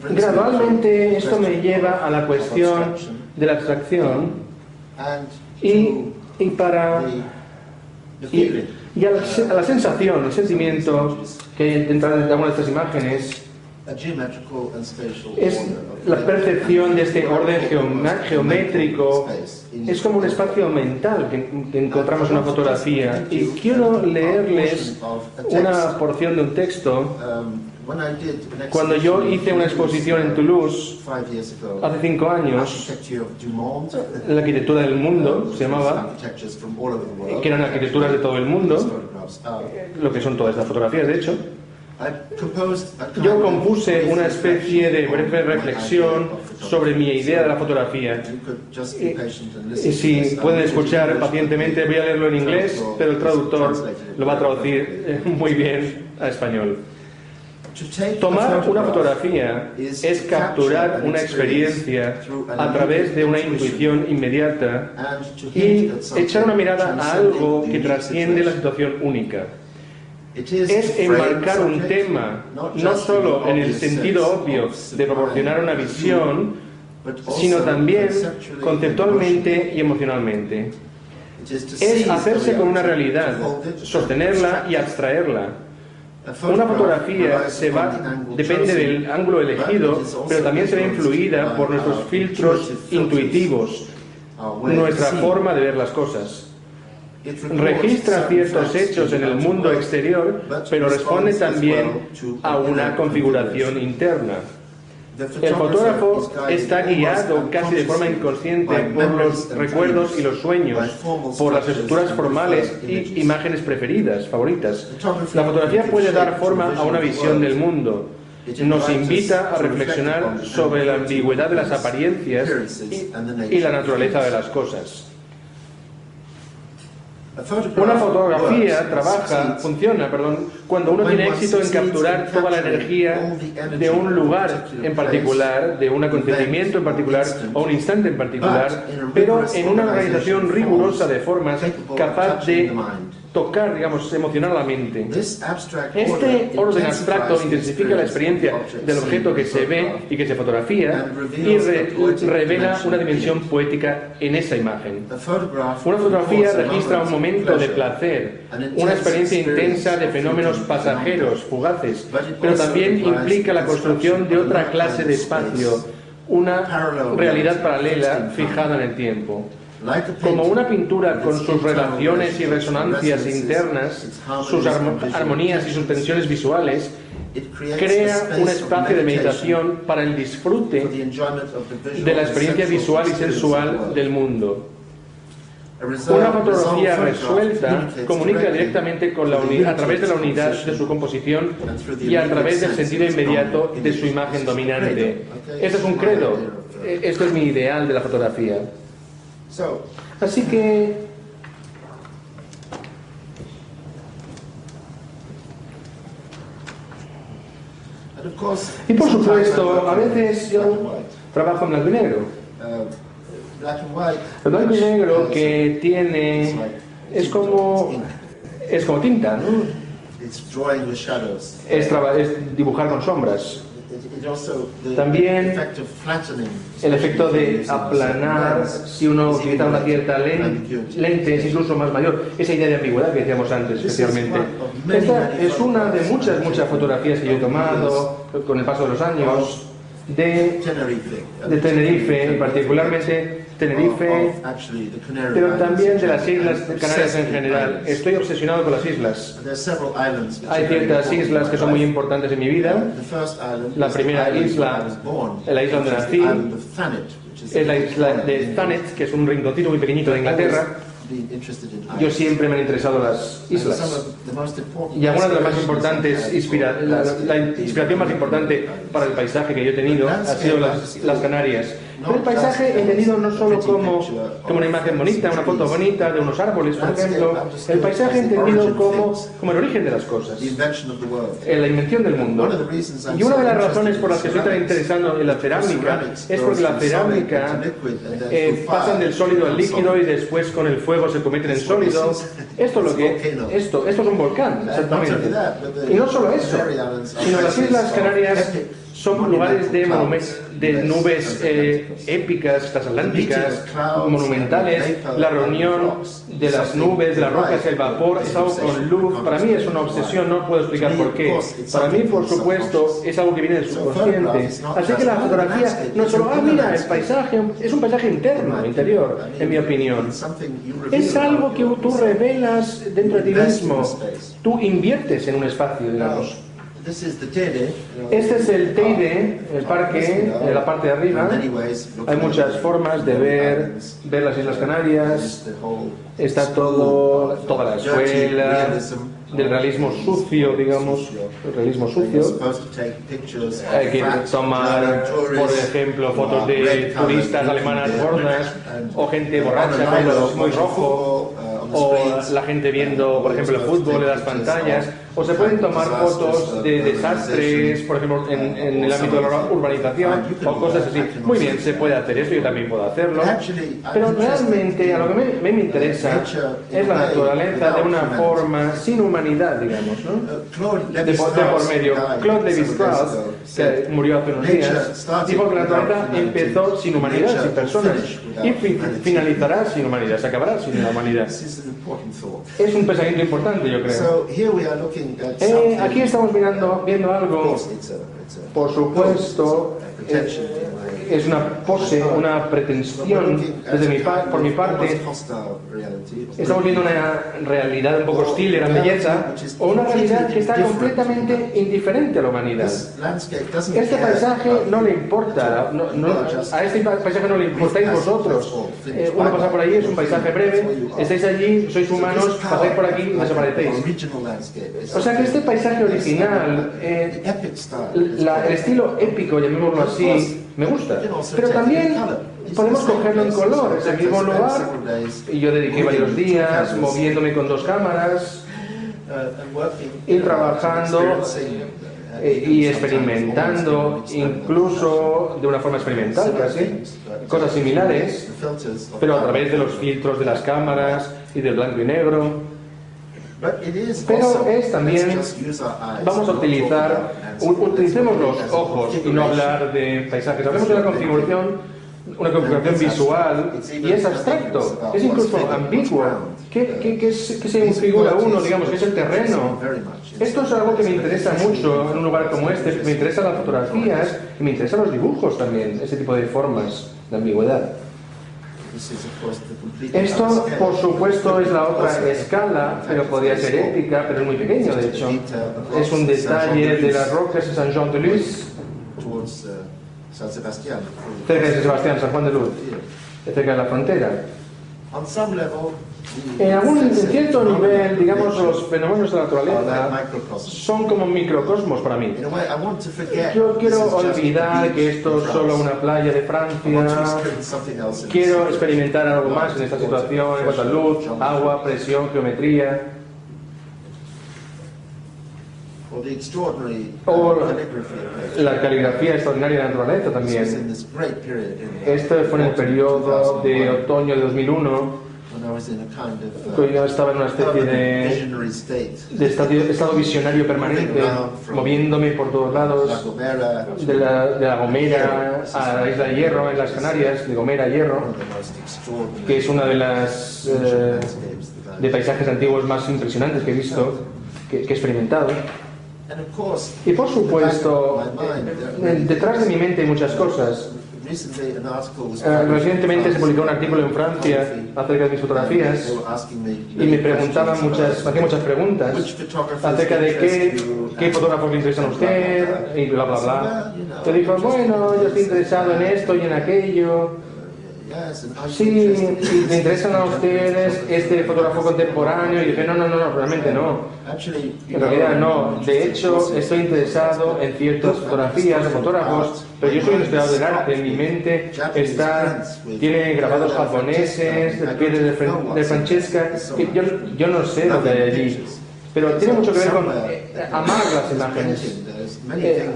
gradualmente esto me lleva a la cuestión de la abstracción y a la sensación, el sentimiento que hay dentro de algunas de estas imágenes. Es la percepción de este orden geométrico, es como un espacio mental que encontramos en una fotografía. Y quiero leerles una porción de un texto. Cuando yo hice una exposición en Toulouse hace 5 años, la arquitectura del mundo se llamaba, que eran arquitecturas de todo el mundo, lo que son todas las fotografías de hecho. Yo compuse una especie de breve reflexión sobre mi idea de la fotografía. Y si pueden escuchar pacientemente, voy a leerlo en inglés, pero el traductor lo va a traducir muy bien a español. Tomar una fotografía es capturar una experiencia a través de una intuición inmediata y echar una mirada a algo que trasciende la situación única. Es enmarcar un tema, no solo en el sentido obvio de proporcionar una visión, sino también conceptualmente y emocionalmente. Es hacerse con una realidad, sostenerla y abstraerla. Una fotografía depende del ángulo elegido, pero también se ve influida por nuestros filtros intuitivos, nuestra forma de ver las cosas. Registra ciertos hechos en el mundo exterior, pero responde también a una configuración interna. El fotógrafo está guiado casi de forma inconsciente por los recuerdos y los sueños, por las estructuras formales y imágenes preferidas, favoritas. La fotografía puede dar forma a una visión del mundo. Nos invita a reflexionar sobre la ambigüedad de las apariencias y la naturaleza de las cosas. Una fotografía funciona, cuando uno tiene éxito en capturar toda la energía de un lugar en particular, de un acontecimiento en particular o un instante en particular, pero en una organización rigurosa de formas capaz de tocar, digamos, emocionar la mente. Este orden abstracto intensifica la experiencia del objeto que se ve y que se fotografía y revela una dimensión poética en esa imagen. Una fotografía registra un momento de placer, una experiencia intensa de fenómenos pasajeros, fugaces, pero también implica la construcción de otra clase de espacio, una realidad paralela fijada en el tiempo. Como una pintura con sus relaciones y resonancias internas, sus armonías y sus tensiones visuales, crea un espacio de meditación para el disfrute de la experiencia visual y sensual del mundo. Una fotografía resuelta comunica directamente a través de la unidad de su composición y a través del sentido inmediato de su imagen dominante. Este es un credo, esto es mi ideal de la fotografía. Así que y por supuesto, a veces yo trabajo en blanco y negro. El blanco y negro que tiene es como tinta, ¿no? Es dibujar con sombras. También el efecto de aplanar, si uno utiliza una cierta lente, es incluso más mayor. Esa idea de ambigüedad que decíamos antes, especialmente. Esta es una de muchas fotografías que yo he tomado con el paso de los años de Tenerife, y particularmente Tenerife, pero también de las Islas Canarias en general. Estoy obsesionado con las islas. Hay ciertas islas que son muy importantes en mi vida. La primera isla, la isla donde nací, es la isla de Thanet, que es un rinconcito muy pequeñito de Inglaterra. Yo siempre me han interesado las islas. Y alguna de las más importantes, la inspiración más importante para el paisaje que yo he tenido ha sido las Canarias. Pero el paisaje entendido no solo como una imagen bonita, una foto bonita de unos árboles, por ejemplo. El paisaje entendido como el origen de las cosas, la invención del mundo. Y una de las razones por las que estoy tan interesado en la cerámica es porque la cerámica pasan del sólido al líquido y después con el fuego se convierten en sólido. Esto es un volcán, exactamente. Y no solo eso, sino las Islas Canarias son lugares de nubes épicas, transatlánticas, monumentales. La reunión de las nubes, de las rocas, el vapor, es algo con luz. Para mí es una obsesión, no puedo explicar por qué. Para mí, por supuesto, es algo que viene del subconsciente. Así que la fotografía no es solo, mira, el paisaje, es un paisaje interno, interior, en mi opinión. Es algo que tú revelas dentro de ti mismo. Tú inviertes en un espacio, digamos. Este es el Teide, el parque, en la parte de arriba. Hay muchas formas de ver las Islas Canarias. Está toda la escuela del realismo sucio, digamos, el realismo sucio. Hay que tomar, por ejemplo, fotos de turistas alemanas gordas o gente borracha con los muy rojo, o la gente viendo, por ejemplo, el fútbol en las pantallas, o se pueden tomar fotos de desastres, por ejemplo, en el ámbito de la urbanización, o cosas así. Muy bien, se puede hacer eso, yo también puedo hacerlo, pero realmente a lo que me interesa es la naturaleza de una forma sin humanidad, digamos, ¿no? De por medio. Claude Lévi-Strauss, que murió hace unos días, dijo que la naturaleza empezó sin humanidad, sin personas, y finalizará sin humanidad, se acabará sin la humanidad. Es un pensamiento importante, yo creo. Aquí estamos viendo algo, por supuesto, es una pose, una pretensión por mi parte. Estamos viendo una realidad un poco hostil a la belleza, o una realidad que está completamente indiferente a la humanidad. Este paisaje no le importa, a este paisaje no le importáis vosotros. Uno pasa por ahí, es un paisaje breve, estáis allí, sois humanos, pasáis por aquí y desaparecéis. O sea que este paisaje original, el estilo épico, llamémoslo así, me gusta, pero también podemos cogerlo en color, es el mismo lugar, y yo dediqué varios días moviéndome con 2 cámaras y trabajando y experimentando, incluso de una forma experimental casi, cosas similares, pero a través de los filtros de las cámaras y del blanco y negro. Pero es también, vamos a utilicemos los ojos y no hablar de paisajes. Hablemos de una configuración visual, y es abstracto, es incluso ambiguo. ¿Qué se figura uno, digamos, que es el terreno? Esto es algo que me interesa mucho en un lugar como este. Me interesan las fotografías y me interesan los dibujos también, ese tipo de formas de ambigüedad. Esto, por supuesto, es la otra escala, pero podría ser épica, pero es muy pequeño, de hecho. Es un detalle de las rocas de Saint-Jean-de-Luz, cerca de San Sebastián, San Juan de Luz, cerca de la frontera. En cierto nivel, digamos, los fenómenos de la naturaleza son como microcosmos para mí. Yo quiero olvidar que esto es solo una playa de Francia. Quiero experimentar algo más en esta situación, en cuanto a luz, agua, presión, geometría. O la caligrafía extraordinaria de la naturaleza también. Este fue en el periodo de otoño de 2001. Yo estaba en una especie de estado visionario permanente, moviéndome por todos lados, de la Gomera a la isla de Hierro, en las Canarias, de Gomera a Hierro, que es una de las de paisajes antiguos más impresionantes que he visto, que he experimentado. Y por supuesto, detrás de mi mente hay muchas cosas. Recientemente se publicó un artículo en Francia acerca de mis fotografías y me hacía muchas preguntas acerca de qué fotógrafos le interesan a usted y bla bla bla. Yo dije, bueno, yo estoy interesado en esto y en aquello. Sí, ¿le interesan a ustedes este fotógrafo contemporáneo? Y dije, no, realmente no. En realidad no. De hecho, estoy interesado en ciertas fotografías o fotógrafos, pero yo soy un historiador del arte. En mi mente tiene grabados japoneses, pieles de Francesca, que yo no sé lo que hay allí. Pero tiene mucho que ver con amar las imágenes.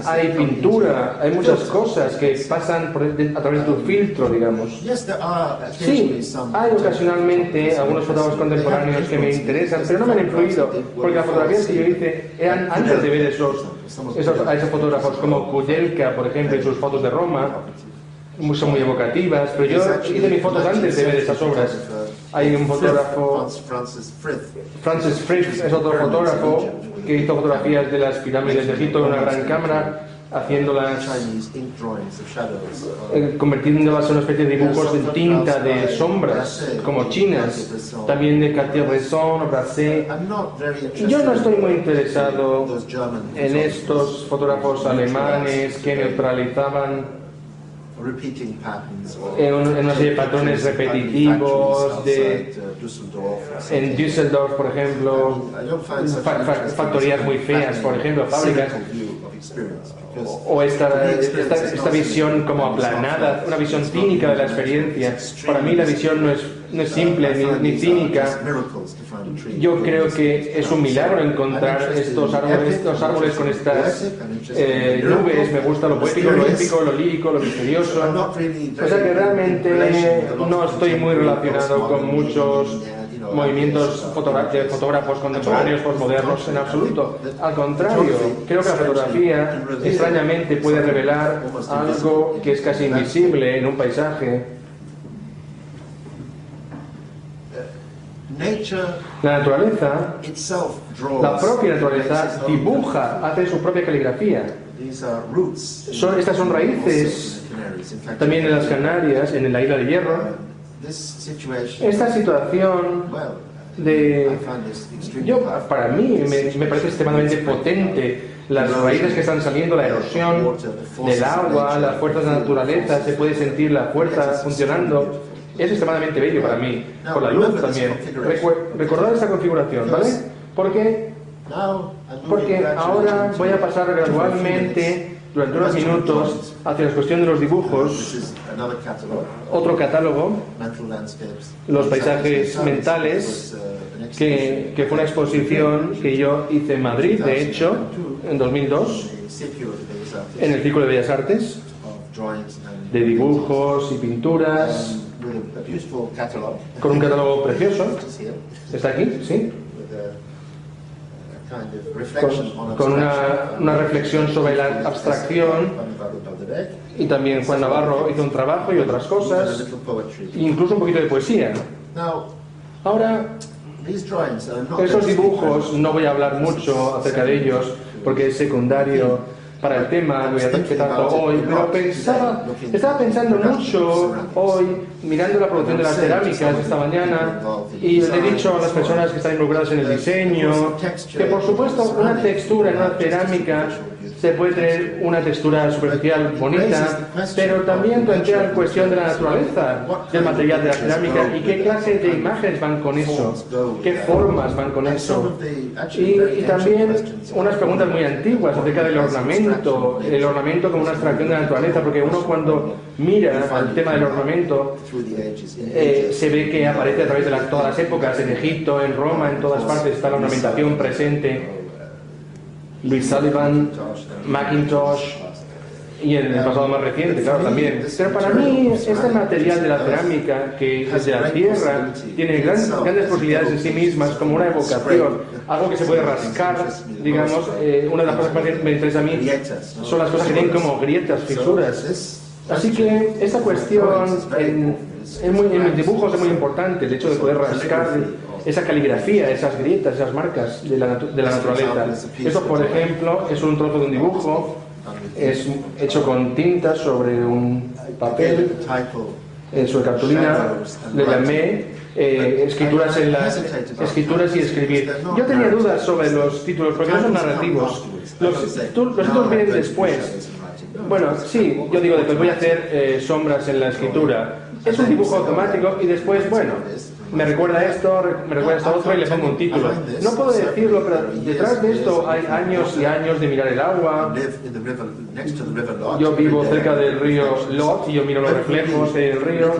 Hay pintura, hay muchas cosas que pasan a través de tu filtro, digamos. Sí, hay ocasionalmente algunos fotógrafos contemporáneos que me interesan, pero no me han influido, porque las fotografías que yo hice eran antes de ver a esos fotógrafos, como Kudelka, por ejemplo, y sus fotos de Roma. Son muy evocativas, pero yo hice mis fotos antes de ver esas obras. Hay un fotógrafo, Francis Frith, es otro fotógrafo que hizo fotografías de las pirámides de Egipto con una gran cámara. haciéndolas, Chinese ink drawings of shadows. convirtiéndolas en una especie de dibujos de tinta, de sombras, como chinas, también de Cartier-Bresson o Brassé. I'm not very Yo no estoy muy interested interesado in those German en estos fotógrafos alemanes que neutralizaban repeating patterns or en una serie de patrones repetitivos outside, de Düsseldorf. en Düsseldorf, por ejemplo, I don't find such factorías muy feas, por ejemplo, fábricas, o esta visión como aplanada, una visión cínica de la experiencia. Para mí la visión no es simple ni cínica. Yo creo que es un milagro encontrar estos árboles con estas nubes. Me gusta lo poético, lo épico, lo lírico, lo misterioso. O sea que realmente no estoy muy relacionado con muchos movimientos de fotógrafos contemporáneos, postmodernos, en absoluto. Al contrario, creo que la fotografía extrañamente puede revelar algo que es casi invisible en un paisaje. La naturaleza, la propia naturaleza, dibuja, hace su propia caligrafía. Estas son raíces también en las Canarias, en la isla de Hierro. Esta situación para mí me parece extremadamente potente. Las raíces que están saliendo, la erosión del agua, las fuerzas de la naturaleza, se puede sentir la fuerza funcionando. Es extremadamente bello para mí, por la luz también. Recordad esta configuración, ¿vale? Porque ahora voy a pasar gradualmente, durante unos minutos, hacia la cuestión de los dibujos. Otro catálogo, los paisajes mentales, que fue una exposición que yo hice en Madrid, de hecho, en 2002, en el Círculo de Bellas Artes, de dibujos y pinturas, con un catálogo precioso. ¿Está aquí? Sí. Con una reflexión sobre la abstracción, y también Juan Navarro hizo un trabajo y otras cosas, incluso un poquito de poesía. Ahora, esos dibujos, no voy a hablar mucho acerca de ellos porque es secundario para el tema, voy a tanto hoy, pero estaba pensando mucho hoy, mirando la producción de las cerámicas esta mañana, y le he dicho a las personas que están involucradas en el diseño que, por supuesto, una textura en una cerámica se puede tener una textura superficial bonita, pero también plantea la cuestión de la naturaleza del material de la cerámica y qué clase de imágenes van con eso, qué formas van con eso, y también unas preguntas muy antiguas acerca del ornamento, el ornamento como una abstracción de la naturaleza, porque uno cuando mira al tema del ornamento se ve que aparece a través de todas las épocas, en Egipto, en Roma, en todas partes está la ornamentación presente. Louis Sullivan, Mackintosh y en el pasado más reciente, claro, también. Pero para mí, este material de la cerámica, que desde la tierra tiene grandes posibilidades en sí mismas, como una evocación, algo que se puede rascar, digamos. Una de las cosas que me interesa a mí son las cosas que tienen como grietas, fisuras. Así que esta cuestión en los dibujos es muy importante, el hecho de poder rascar esa caligrafía, esas grietas, esas marcas de la naturaleza. Eso, por ejemplo, es un trozo de un dibujo, es hecho con tinta sobre un papel, sobre cartulina. Le llamé escrituras y escribir. Yo tenía dudas sobre los títulos porque no son narrativos. Los títulos vienen después. Bueno, sí, yo digo, después voy a hacer sombras en la escritura. Es un dibujo automático y después, bueno, me recuerda esto, me recuerda esto otro y le pongo un título. No puedo decirlo, pero detrás de esto hay años y años de mirar el agua. Yo vivo cerca del río Lot y yo miro los reflejos del río.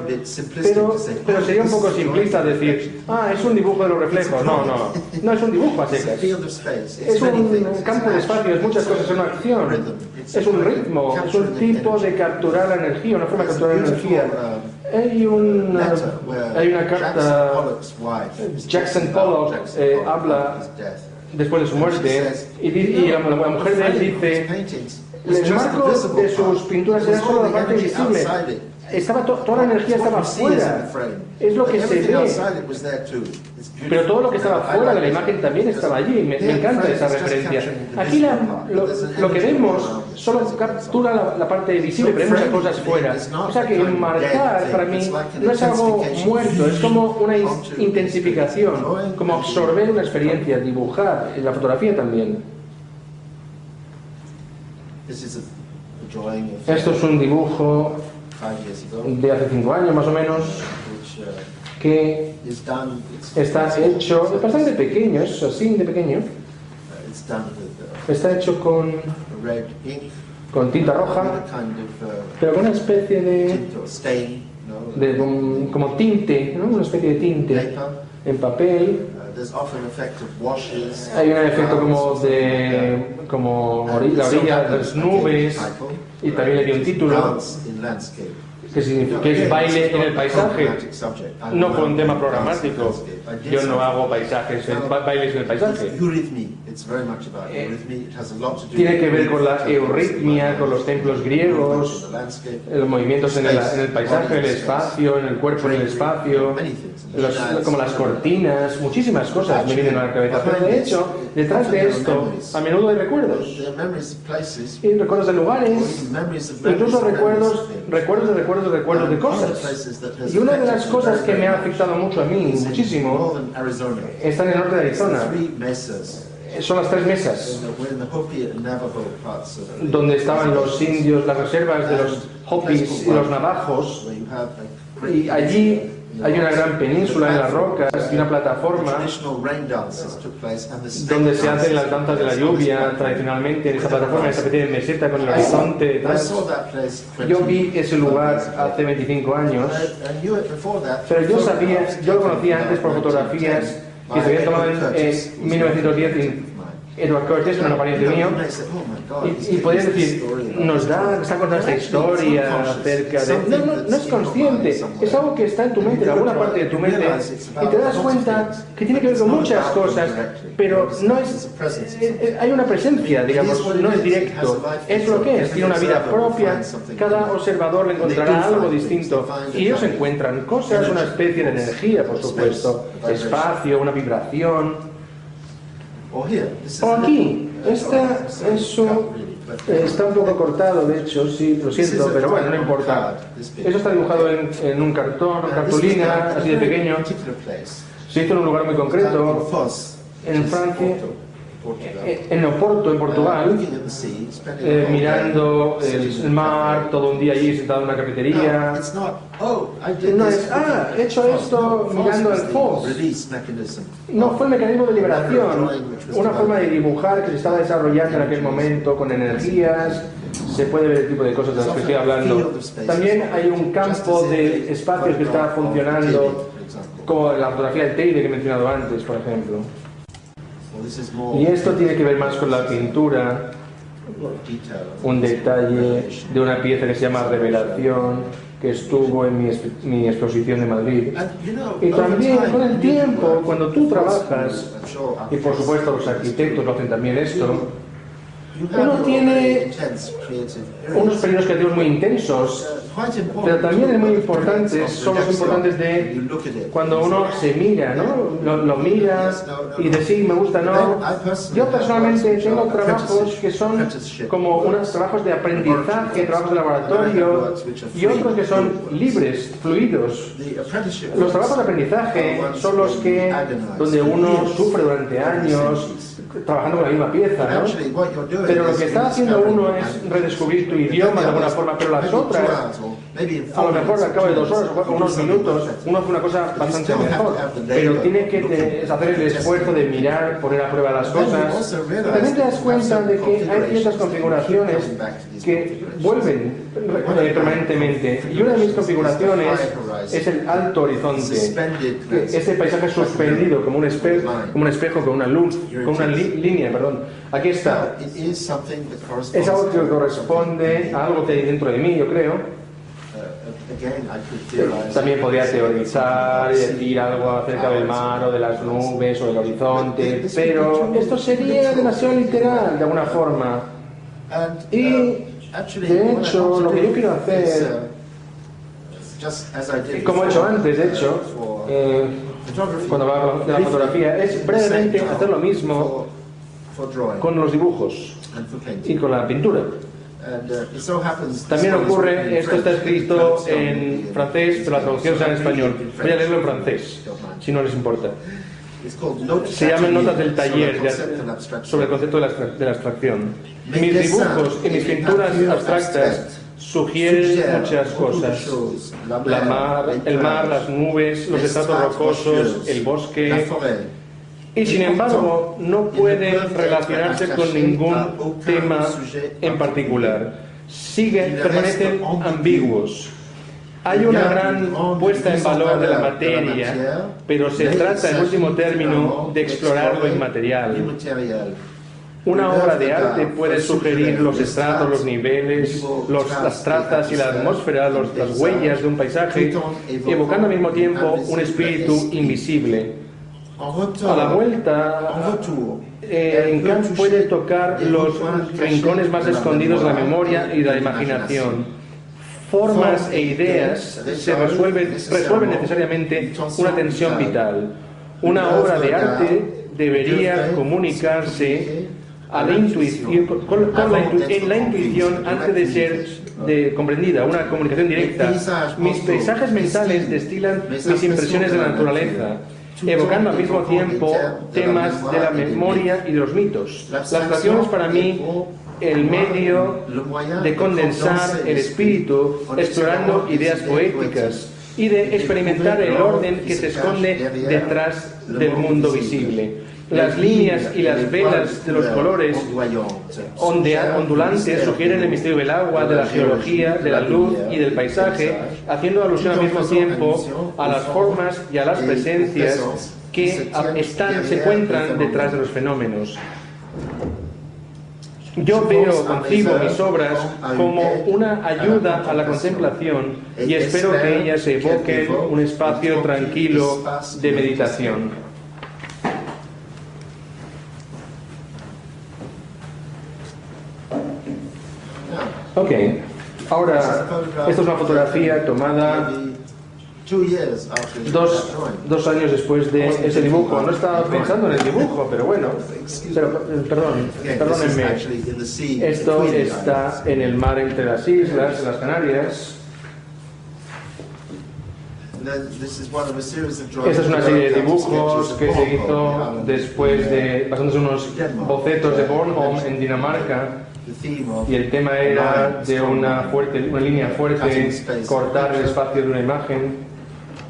Pero sería un poco simplista decir, es un dibujo de los reflejos. No es un dibujo a secas. Es un campo de espacio, es muchas cosas, es una acción. Es un ritmo, es un tipo de capturar la energía, una forma de capturar la energía. Hay una carta, Jackson Pollock habla después de su muerte y la mujer de él dice, el marco de sus pinturas era solo la parte visible. toda la energía estaba fuera. Es lo que se ve. Pero todo lo que estaba fuera de la imagen también estaba allí. Me encanta esa referencia. Aquí lo que vemos solo captura la parte visible, pero hay muchas cosas fuera. O sea que enmarcar para mí no es algo muerto, es como una intensificación, como absorber una experiencia, dibujar en la fotografía también. Esto es un dibujo de hace 5 años más o menos, que está hecho, es bastante pequeño, es así de pequeño. Está hecho con tinta roja, pero con una especie de como tinte, ¿no? Una especie de tinte en papel. Hay un efecto como la orilla de las nubes, y también le dio un título que es baile en el paisaje. No fue un tema programático. Yo no hago bailes en el paisaje. Tiene que ver con la euritmia, con los templos griegos, los movimientos en el paisaje, el espacio, en el cuerpo, en el espacio, como las cortinas, muchísimas cosas me vienen a la cabeza. Pero de hecho, detrás de esto, a menudo hay recuerdos. Y recuerdos de lugares, incluso recuerdos de cosas. Y una de las cosas que me ha afectado mucho a mí, muchísimo, está en el norte de Arizona. Son las 3 mesas donde estaban los indios, las reservas de los Hopis y los navajos, y allí hay una gran península en las rocas y una plataforma donde se hacen las danzas de la lluvia tradicionalmente en esa plataforma, en esa pequeña meseta con el horizonte detrás. Yo vi ese lugar hace 25 años, pero yo lo conocía antes por fotografías que se habían tomado en 1910 Edward Curtis, un pariente mío, y podías decir, está contando esta historia acerca de... No es consciente, es algo que está en tu mente, en alguna parte de tu mente, y te das cuenta que tiene que ver con muchas cosas, pero no es... hay una presencia, digamos, no es directo, es lo que es, tiene una vida propia, cada observador le encontrará algo distinto, y ellos encuentran cosas, una especie de energía, por supuesto, espacio, una vibración. O aquí, está un poco cortado, de hecho, sí, lo siento, pero bueno, no importa. Eso está dibujado en un cartulina, así de pequeño. Se hizo en un lugar muy concreto, en Francia, en Oporto, en Portugal, mirando el mar, todo un día allí sentado en una cafetería. No es, he hecho esto mirando el FOSS. No, fue el mecanismo de liberación, una forma de dibujar que se estaba desarrollando en aquel momento con energías. Se puede ver el tipo de cosas de las que estoy hablando. También hay un campo de espacios que está funcionando, como la fotografía del Teide que he mencionado antes, por ejemplo. Y esto tiene que ver más con la pintura, un detalle de una pieza que se llama Revelación, que estuvo en mi exposición de Madrid. Y también con el tiempo, cuando tú trabajas, y por supuesto los arquitectos lo hacen también esto, uno tiene unos periodos creativos muy intensos, pero también es muy importantes, son los importantes de cuando uno se mira, ¿no? Lo mira y de sí, me gusta, no. Yo personalmente tengo trabajos que son como unos trabajos de aprendizaje, trabajos de laboratorio, y otros que son libres, fluidos. Los trabajos de aprendizaje son los que, donde uno sufre durante años, trabajando con la misma pieza, ¿no? Pero lo que está haciendo uno es redescubrir tu idioma de alguna forma, pero las otras, a lo mejor al cabo de 2 horas o unos minutos, uno hace una cosa bastante mejor, pero tiene que hacer el esfuerzo de mirar, poner a prueba las cosas. También te das cuenta de que hay ciertas configuraciones que vuelven permanentemente, y una de mis configuraciones es el alto horizonte, ese paisaje suspendido como un espejo con una luz, con una línea, perdón. Aquí está. Es algo que corresponde a algo que hay dentro de mí, yo creo. También podría teorizar y decir algo acerca del mar o de las nubes o del horizonte, pero esto sería demasiado literal de alguna forma. Y de hecho lo que yo quiero hacer Como he hecho antes, de hecho, cuando hablaba de la fotografía, es brevemente hacer lo mismo con los dibujos y con la pintura. También ocurre, esto está escrito en francés, pero la traducción está en español. Voy a leerlo en francés, si no les importa. Se llaman notas del taller sobre el concepto de la abstracción. Mis dibujos y mis pinturas abstractas sugieren muchas cosas: la mar, el mar, las nubes, los estratos rocosos, el bosque, y sin embargo no pueden relacionarse con ningún tema en particular. Permanecen ambiguos. Hay una gran puesta en valor de la materia, pero se trata en último término de explorar lo inmaterial. Una obra de arte puede sugerir los estratos, los niveles, las trazas y la atmósfera, las huellas de un paisaje, evocando al mismo tiempo un espíritu invisible. A la vuelta, en Kant puede tocar los rincones más escondidos de la memoria y de la imaginación. Formas e ideas resuelven necesariamente una tensión vital. Una obra de arte debería comunicarse a la intuición, en la intuición antes de ser comprendida, una comunicación directa. Mis paisajes mentales destilan mis impresiones de la naturaleza, evocando al mismo tiempo temas de la memoria y de los mitos. La abstracción es para mí el medio de condensar el espíritu, explorando ideas poéticas y de experimentar el orden que se esconde detrás del mundo visible. Las líneas y las velas de los colores ondulantes sugieren el misterio del agua, de la geología, de la luz y del paisaje, haciendo alusión al mismo tiempo a las formas y a las presencias que se encuentran detrás de los fenómenos. Yo concibo mis obras como una ayuda a la contemplación y espero que ellas evoquen un espacio tranquilo de meditación. Ok, ahora, esta es una fotografía tomada 2 años después de ese dibujo. No estaba pensando en el dibujo, pero bueno. Perdónenme. Esto está en el mar entre las islas, las Canarias. Esta es una serie de dibujos que se hizo después basándose en unos bocetos de Bornholm en Dinamarca. Y el tema era de una línea fuerte, cortar el espacio de una imagen,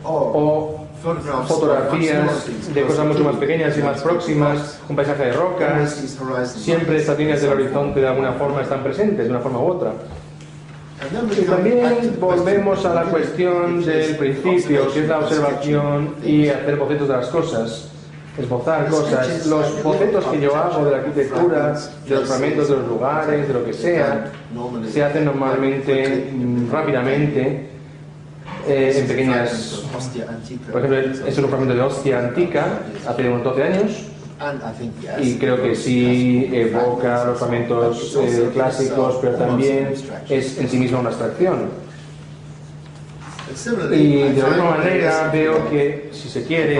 o fotografías de cosas mucho más pequeñas y más próximas, un paisaje de rocas. Siempre estas líneas del horizonte de alguna forma están presentes, de una forma u otra. Y también volvemos a la cuestión del principio, que es la observación y hacer bocetos de las cosas, esbozar cosas. Los bocetos que yo hago de la arquitectura, de los fragmentos de los lugares, de lo que sea, se hacen normalmente, rápidamente, en pequeñas... Por ejemplo, este es un fragmento de Ostia antica, hace unos 12 años, y creo que sí evoca los fragmentos clásicos, pero también es en sí misma una abstracción. Y de la misma manera veo que, si se quiere,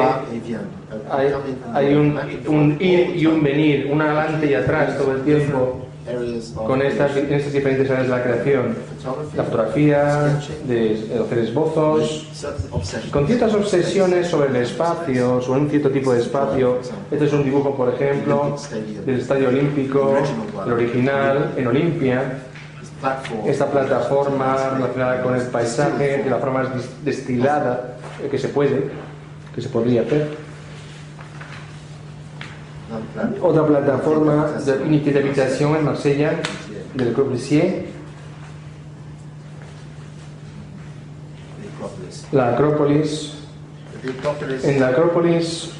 hay un ir y un venir, un adelante y atrás todo el tiempo, en estas diferentes áreas de la creación. La fotografía, de hacer esbozos, con ciertas obsesiones sobre el espacio, sobre un cierto tipo de espacio. Este es un dibujo, por ejemplo, del Estadio Olímpico, el original, en Olimpia. Esta plataforma relacionada con el paisaje, de la forma más destilada que se podría hacer. Otra plataforma de unité d'habitation en Marsella, de Le Corbusier. La Acrópolis. En la Acrópolis,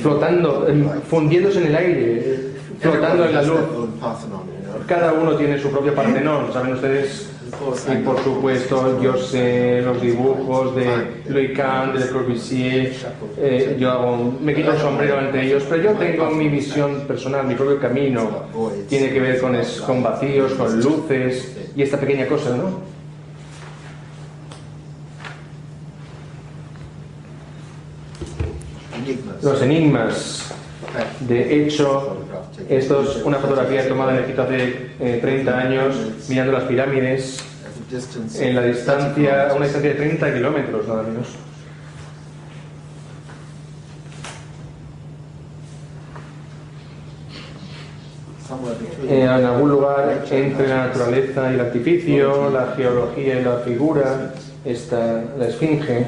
flotando, fundiéndose en el aire, flotando en la luz. Cada uno tiene su propio Partenón, ¿saben ustedes? Y por supuesto, yo sé los dibujos de Louis Kahn, de Le Corbusier, me quito el sombrero ante ellos, pero yo tengo mi visión personal, mi propio camino. Tiene que ver con vacíos, con luces y esta pequeña cosa, ¿no? Los enigmas. De hecho, esto es una fotografía tomada en Egipto hace 30 años, mirando las pirámides, en la distancia, a una distancia de 30 kilómetros, nada menos. En algún lugar entre la naturaleza y el artificio, la geología y la figura, está la esfinge.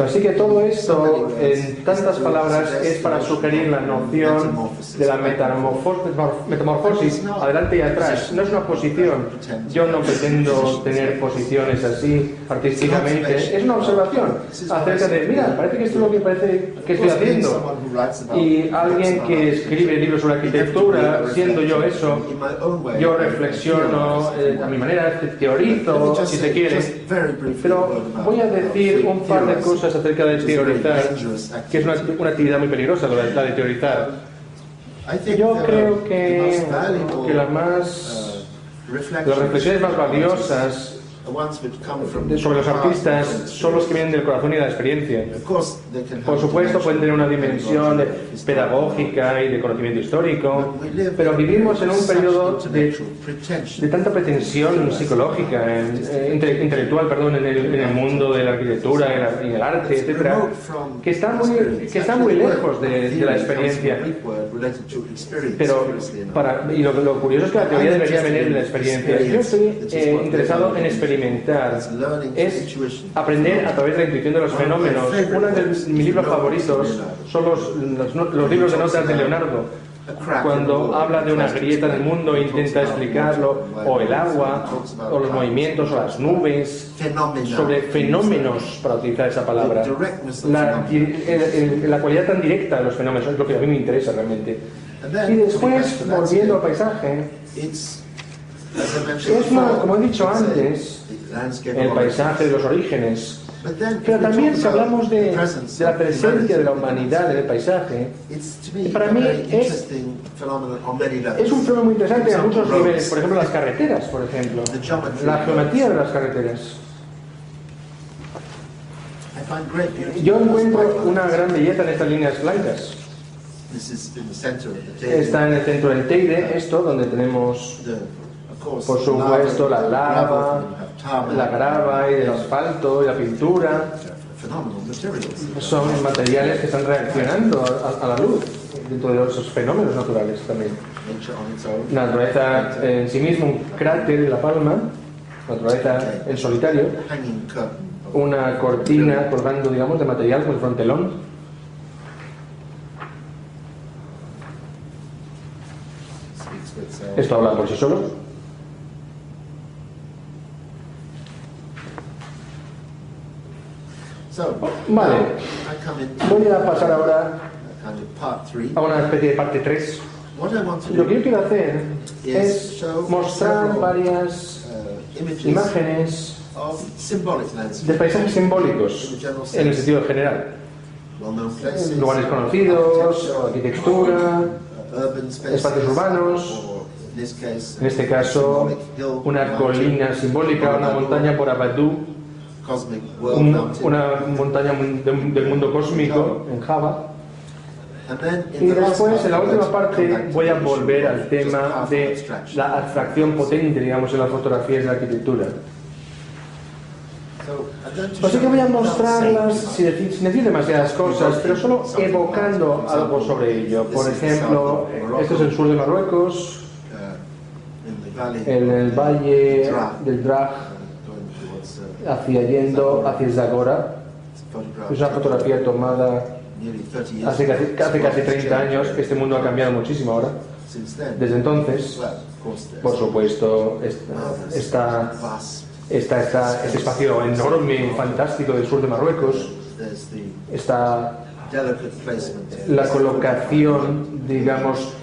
Así que todo esto, en tantas palabras, es para sugerir la noción de la metamorfosis adelante y atrás. No es una posición. Yo no pretendo tener posiciones así artísticamente. Es una observación acerca de, mira, parece que esto es lo que parece que estoy haciendo. Y alguien que escribe libros sobre arquitectura, siendo yo eso, yo reflexiono a mi manera, teorizo, si se quiere. Pero voy a decir un par de cosas acerca de teorizar, que es una actividad muy peligrosa, la de teorizar. Yo creo que las reflexiones más valiosas sobre los artistas son los que vienen del corazón y de la experiencia. Por supuesto pueden tener una dimensión pedagógica y de conocimiento histórico, pero vivimos en un periodo de tanta pretensión psicológica, intelectual, en el mundo de la arquitectura, en el arte, etcétera, que está muy lejos de la experiencia. Pero y lo curioso es que la teoría debería venir de la experiencia. Yo estoy interesado en experimentar, es aprender a través de la intuición de los fenómenos. Uno de mis libros favoritos son los libros de notas de Leonardo, cuando habla de una grieta en el mundo e intenta explicarlo, o el agua, o los movimientos, o las nubes, sobre fenómenos, para utilizar esa palabra. La cualidad tan directa de los fenómenos es lo que a mí me interesa realmente. Y después, volviendo al paisaje, como he dicho antes, el paisaje de los orígenes. Pero también si hablamos de la presencia de la humanidad en el paisaje, para mí es un fenómeno muy interesante a muchos niveles. Por ejemplo, las carreteras, por ejemplo, la geometría de las carreteras. Yo encuentro una gran belleza en estas líneas blancas. Está en el centro del Teide, esto, donde tenemos, por supuesto, la lava, la grava y el asfalto y la pintura. Son materiales que están reaccionando a la luz dentro de esos fenómenos naturales también. La naturaleza en sí misma, un cráter de La Palma, naturaleza en solitario, una cortina colgando, digamos, de material como el frontelón. Esto habla por sí solo. Vale, voy a pasar ahora a una especie de parte 3. Lo que yo quiero hacer es mostrar varias imágenes de paisajes simbólicos en el sentido general. Lugares conocidos, arquitectura, espacios urbanos. En este caso, una colina simbólica, una montaña por Abadú, una montaña del mundo cósmico en Java. Y después, en la última parte, voy a volver al tema de la abstracción potente, digamos, en las fotografías de la arquitectura. Así que voy a mostrarlas sin decir demasiadas cosas, pero solo evocando algo sobre ello. Por ejemplo, esto es el sur de Marruecos, en el valle del Drag, yendo hacia Zagora. Es una fotografía tomada hace casi 30 años. Este mundo ha cambiado muchísimo ahora. Desde entonces, por supuesto, está este espacio enorme, fantástico del sur de Marruecos. Está la colocación, digamos,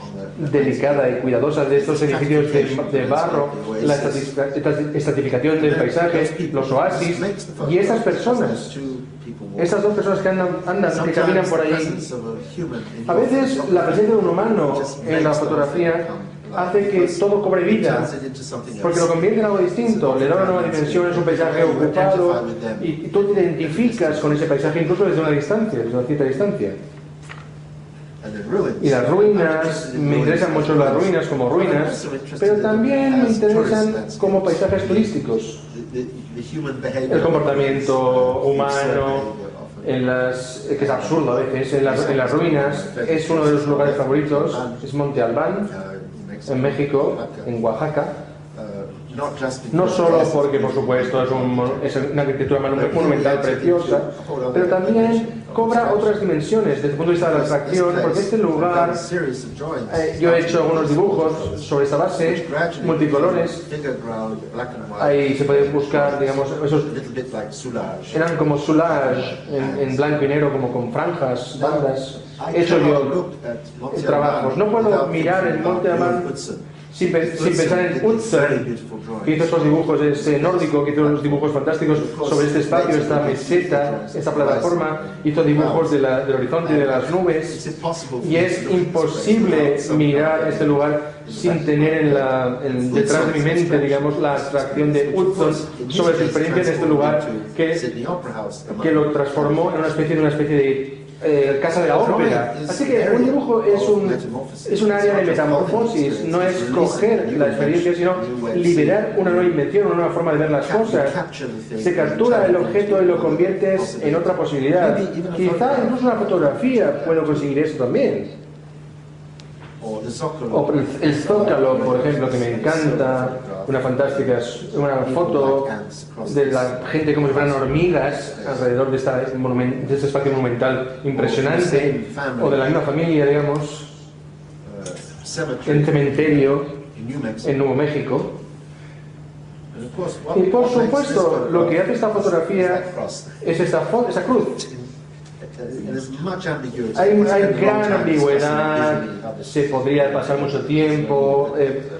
delicada y cuidadosa de estos edificios de barro, la estratificación del paisaje, los oasis y estas personas, estas dos personas que caminan por allí. A veces la presencia de un humano en la fotografía hace que todo cobre vida, porque lo convierte en algo distinto, le da una nueva dimensión, es un paisaje ocupado y tú te identificas con ese paisaje incluso desde una distancia, desde una cierta distancia. Y las ruinas, me interesan mucho las ruinas como ruinas, pero también me interesan como paisajes turísticos. El comportamiento humano, que es absurdo a veces, en las ruinas, es uno de los lugares favoritos, es Monte Albán, en México, en Oaxaca. No solo porque, por supuesto, es una arquitectura monumental preciosa, pero también cobra otras dimensiones desde el punto de vista de la abstracción, porque este lugar, yo he hecho algunos dibujos sobre esta base, multicolores, ahí se puede buscar, digamos, esos eran como soulage en blanco y negro, como con franjas, bandas. He hecho yo trabajos. No puedo mirar el Monte Albán sin pensar en Hudson, que hizo esos dibujos, ese nórdico, que hizo unos dibujos fantásticos sobre este espacio, esta meseta, esta plataforma, hizo dibujos del horizonte y de las nubes, y es imposible mirar este lugar sin tener detrás de mi mente, digamos, la abstracción de Hudson sobre su experiencia en este lugar, que lo transformó en una especie de casa de la ópera. Así que un dibujo es un área de metamorfosis, no es coger la experiencia, sino liberar una nueva invención, una nueva forma de ver las cosas. Se captura el objeto y lo conviertes en otra posibilidad. Quizá incluso una fotografía puede conseguir eso también. O el Zócalo, por ejemplo, que me encanta, una foto de la gente como si fueran hormigas alrededor de este espacio monumental impresionante, o de la misma familia, digamos, en un cementerio en Nuevo México. Y por supuesto, lo que hace esta fotografía es esa cruz. Hay gran ambigüedad, se podría pasar mucho tiempo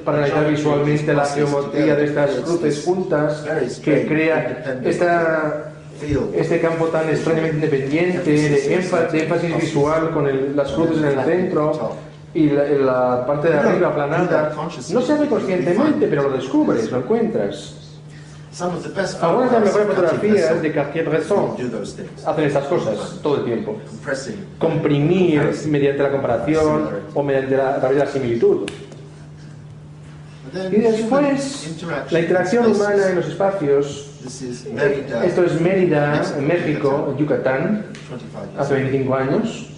para analizar visualmente la geometría de estas cruces juntas que crea este campo tan extrañamente independiente de énfasis visual con las cruces en el centro y la parte de arriba aplanada. No se hace conscientemente, pero lo descubres, lo encuentras. Algunas de las mejores fotografías de Cartier-Bresson hacen estas cosas todo el tiempo. Comprimir mediante la comparación o mediante a través de la similitud. Y después, la interacción humana en los espacios. Esto es Mérida, en México, en Yucatán, hace 25 años.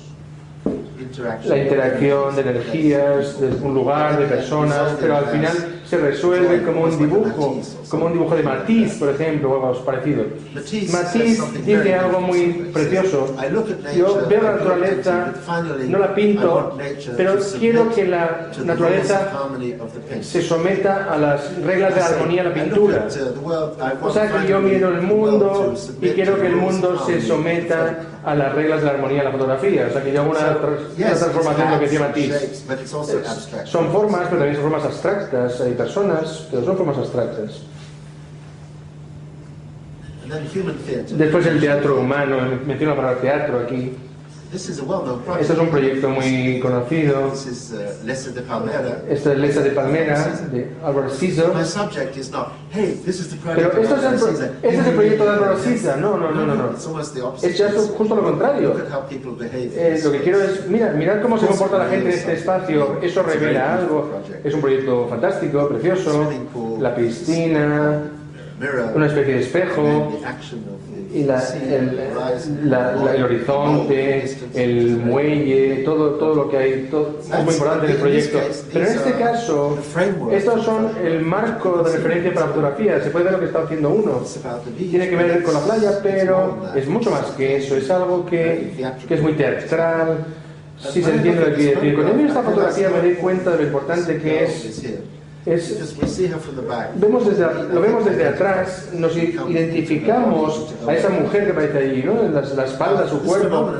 La interacción de energías, de un lugar, de personas, pero al final se resuelve como un dibujo de Matisse, por ejemplo, o algo parecido. Matisse dice algo muy precioso. Yo veo la naturaleza, no la pinto, pero quiero que la naturaleza se someta a las reglas de la armonía de la pintura. O sea que yo miro el mundo y quiero que el mundo se someta a las reglas de la armonía de la fotografía. O sea que yo hago una transformación de lo que decía Matisse. Son formas, pero también son formas abstractas. Hay personas, pero son formas abstractas. Después el teatro humano, menciono la palabra teatro aquí. Este es un proyecto muy conocido. Esta es Lesa de Palmera, de Álvaro Siza. Pero este es el proyecto de Álvaro Siza. No. Es ya justo lo contrario. Lo que quiero es, mirad cómo se comporta la gente en este espacio. Eso revela algo. Es un proyecto fantástico, precioso. La piscina, una especie de espejo. Y el horizonte, el muelle, todo lo que hay, es muy importante en el proyecto. Pero en este caso, estos son el marco de referencia para fotografía. Se puede ver lo que está haciendo uno. Tiene que ver con la playa, pero es mucho más que eso. Es algo que es muy teatral. Si se entiende lo que quiere decir. Cuando yo miro esta fotografía me doy cuenta de lo importante que es. Lo vemos desde atrás, nos identificamos a esa mujer que aparece allí, ¿no? La espalda, su cuerpo.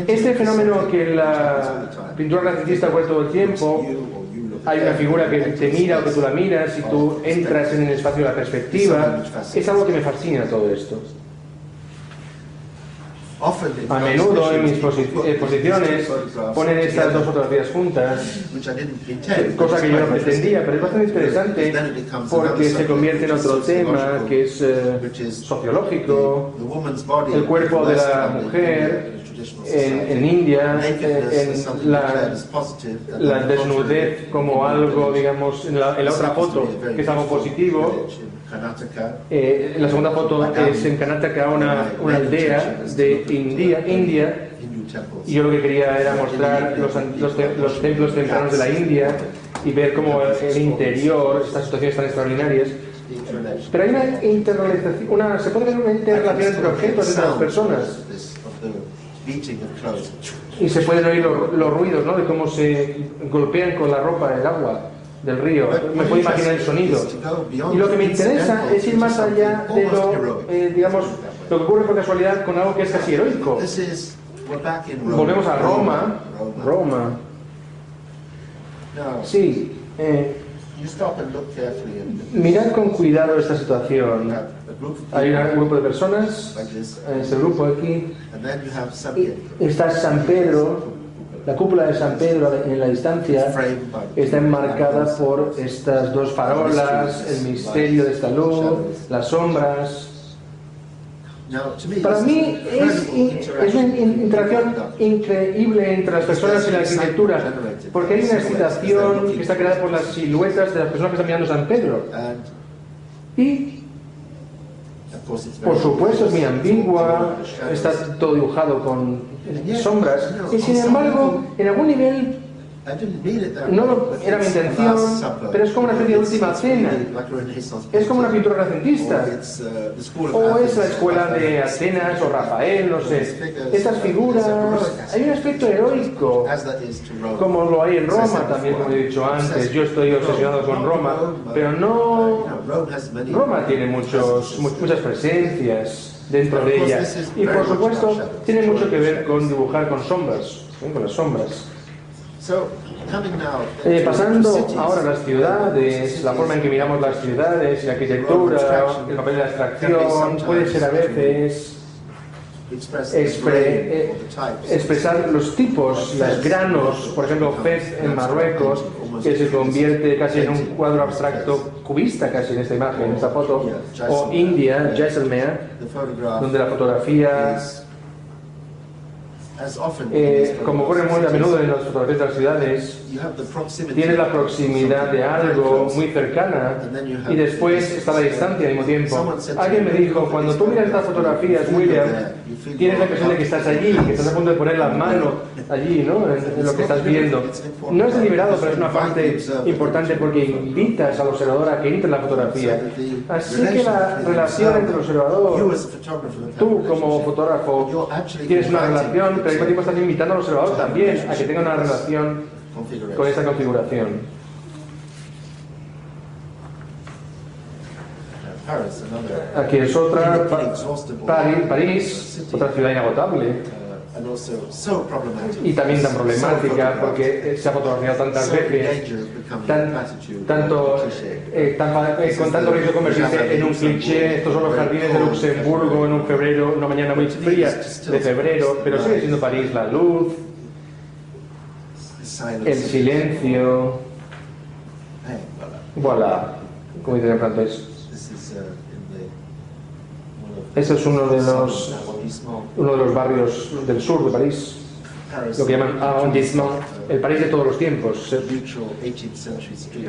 Este fenómeno que la pintura renacentista ocurre todo el tiempo, hay una figura que te mira o que tú la miras y tú entras en el espacio de la perspectiva, es algo que me fascina todo esto. A menudo en mis exposiciones ponen estas dos fotografías juntas, cosa que yo no pretendía, pero es bastante interesante porque se convierte en otro tema que es sociológico, el cuerpo de la mujer en India, en la desnudez como algo, digamos, en la otra foto que es algo positivo. La segunda foto es en Karnataka, una aldea de India, y yo lo que quería era mostrar los templos tempranos de la India y ver cómo el interior, estas situaciones tan extraordinarias. Pero hay una interrelación, se puede ver una interrelación entre objetos, entre las personas. Y se pueden oír los ruidos, ¿no?, de cómo se golpean con la ropa el agua del río. Me puedo imaginar el sonido. Y lo que me interesa es ir más allá de lo, digamos, lo que ocurre por casualidad con algo que es casi heroico. Volvemos a Roma. Sí. Mirad con cuidado esta situación. Hay un grupo de personas, ese grupo aquí, y está San Pedro, la cúpula de San Pedro en la distancia está enmarcada por estas dos farolas, el misterio de esta luz, las sombras. Para mí es una interacción increíble entre las personas y la arquitectura, porque hay una excitación que está creada por las siluetas de las personas que están mirando San Pedro. Y, por supuesto, es muy ambigua, está todo dibujado con sombras, y sin embargo, en algún nivel, no era mi intención, pero es como una especie de última cena. Es como una pintura renacentista, o es la escuela de Atenas o Rafael, no sé. Estas figuras, hay un aspecto heroico, como lo hay en Roma también, como he dicho antes. Yo estoy obsesionado con Roma, pero no. Roma tiene muchas presencias dentro de ella, y por supuesto tiene mucho que ver con dibujar con sombras, con las sombras. Pasando ahora a las ciudades, la forma en que miramos las ciudades y la arquitectura, el papel de la abstracción, puede ser a veces expresar los tipos, los granos, por ejemplo, Fez en Marruecos, que se convierte casi en un cuadro abstracto cubista casi en esta imagen, en esta foto, o India, Jaisalmer, donde la fotografía, como ocurre muy a menudo en las fotografías de las ciudades, tienes la proximidad de algo muy cercana y después está la distancia al mismo tiempo. Alguien me dijo, cuando tú miras estas fotografías, William, tienes la impresión de que estás allí, que estás a punto de poner la mano allí, ¿no?, en lo que estás viendo. No es deliberado, pero es una parte importante porque invitas al observador a que entre en la fotografía. Así que la relación entre el observador, tú como fotógrafo tienes una relación, pero al mismo tiempo estás invitando al observador también a que tenga una relación con esta configuración. Aquí es otra, París, otra ciudad inagotable. Y también tan problemática porque se ha fotografiado tantas veces, con tanto riesgo de convertirse en un cliché. Estos son los jardines de Luxemburgo en un febrero, una mañana muy fría de febrero, pero sigue siendo París la luz, el silencio. Voilà, como dicen en francés. Ese es uno de los barrios del sur de París, lo que llaman arrondissement, el París de todos los tiempos.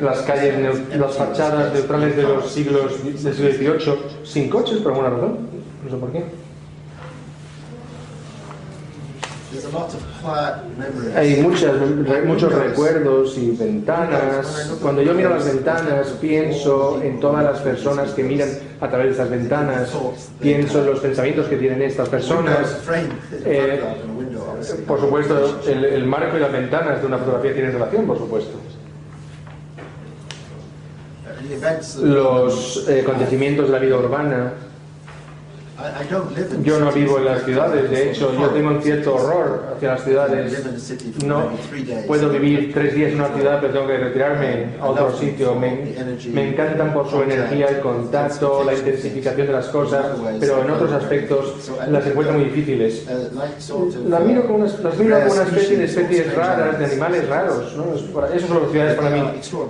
Las calles, las fachadas neutrales del siglo XVIII, sin coches por alguna razón, no sé por qué. Hay muchos recuerdos y ventanas. Cuando yo miro las ventanas, pienso en todas las personas que miran a través de estas ventanas, pienso en los pensamientos que tienen estas personas. Por supuesto, el marco y las ventanas de una fotografía tienen relación, por supuesto. Los acontecimientos de la vida urbana Yo no vivo en las ciudades, de hecho, yo tengo un cierto horror hacia las ciudades. No puedo vivir 3 días en una ciudad, pero tengo que retirarme a otro sitio. Me encantan por su energía, el contacto, la intensificación de las cosas, pero en otros aspectos las encuentro muy difíciles. Las miro como una especie de especies raras, de animales raros, ¿no? Eso son las ciudades para mí.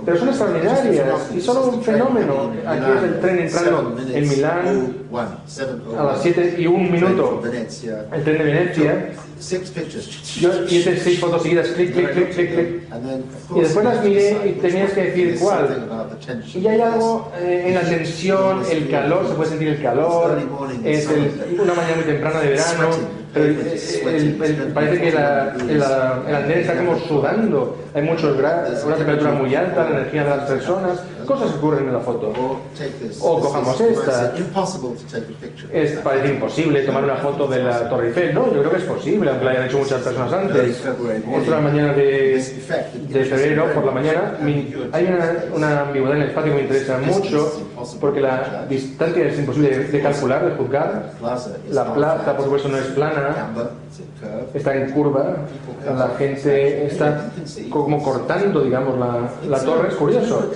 Pero son extraordinarias y son un fenómeno. Aquí es el tren entrando en Milán a las 7:01, el tren de Venecia. Yo hice 6 fotos seguidas, clic, clic, clic, clic, clic. Y después las miré y tenías que decir cuál. Y hay algo en la tensión, el calor, se puede sentir el calor. Es una mañana muy temprana de verano. Parece que el andén está como sudando. Hay una temperatura muy alta, la energía de las personas. Cosas ocurren en la foto. O cojamos esta. Parece imposible tomar una foto de la Torre Eiffel. No, yo creo que es posible, aunque la hayan hecho muchas personas antes. Otra mañana de febrero, por la mañana, hay una ambigüedad en el espacio que me interesa mucho, porque la distancia es imposible de calcular, de juzgar. La plaza, por supuesto, no es plana, está en curva. La gente está como cortando, digamos, la torre. Es curioso.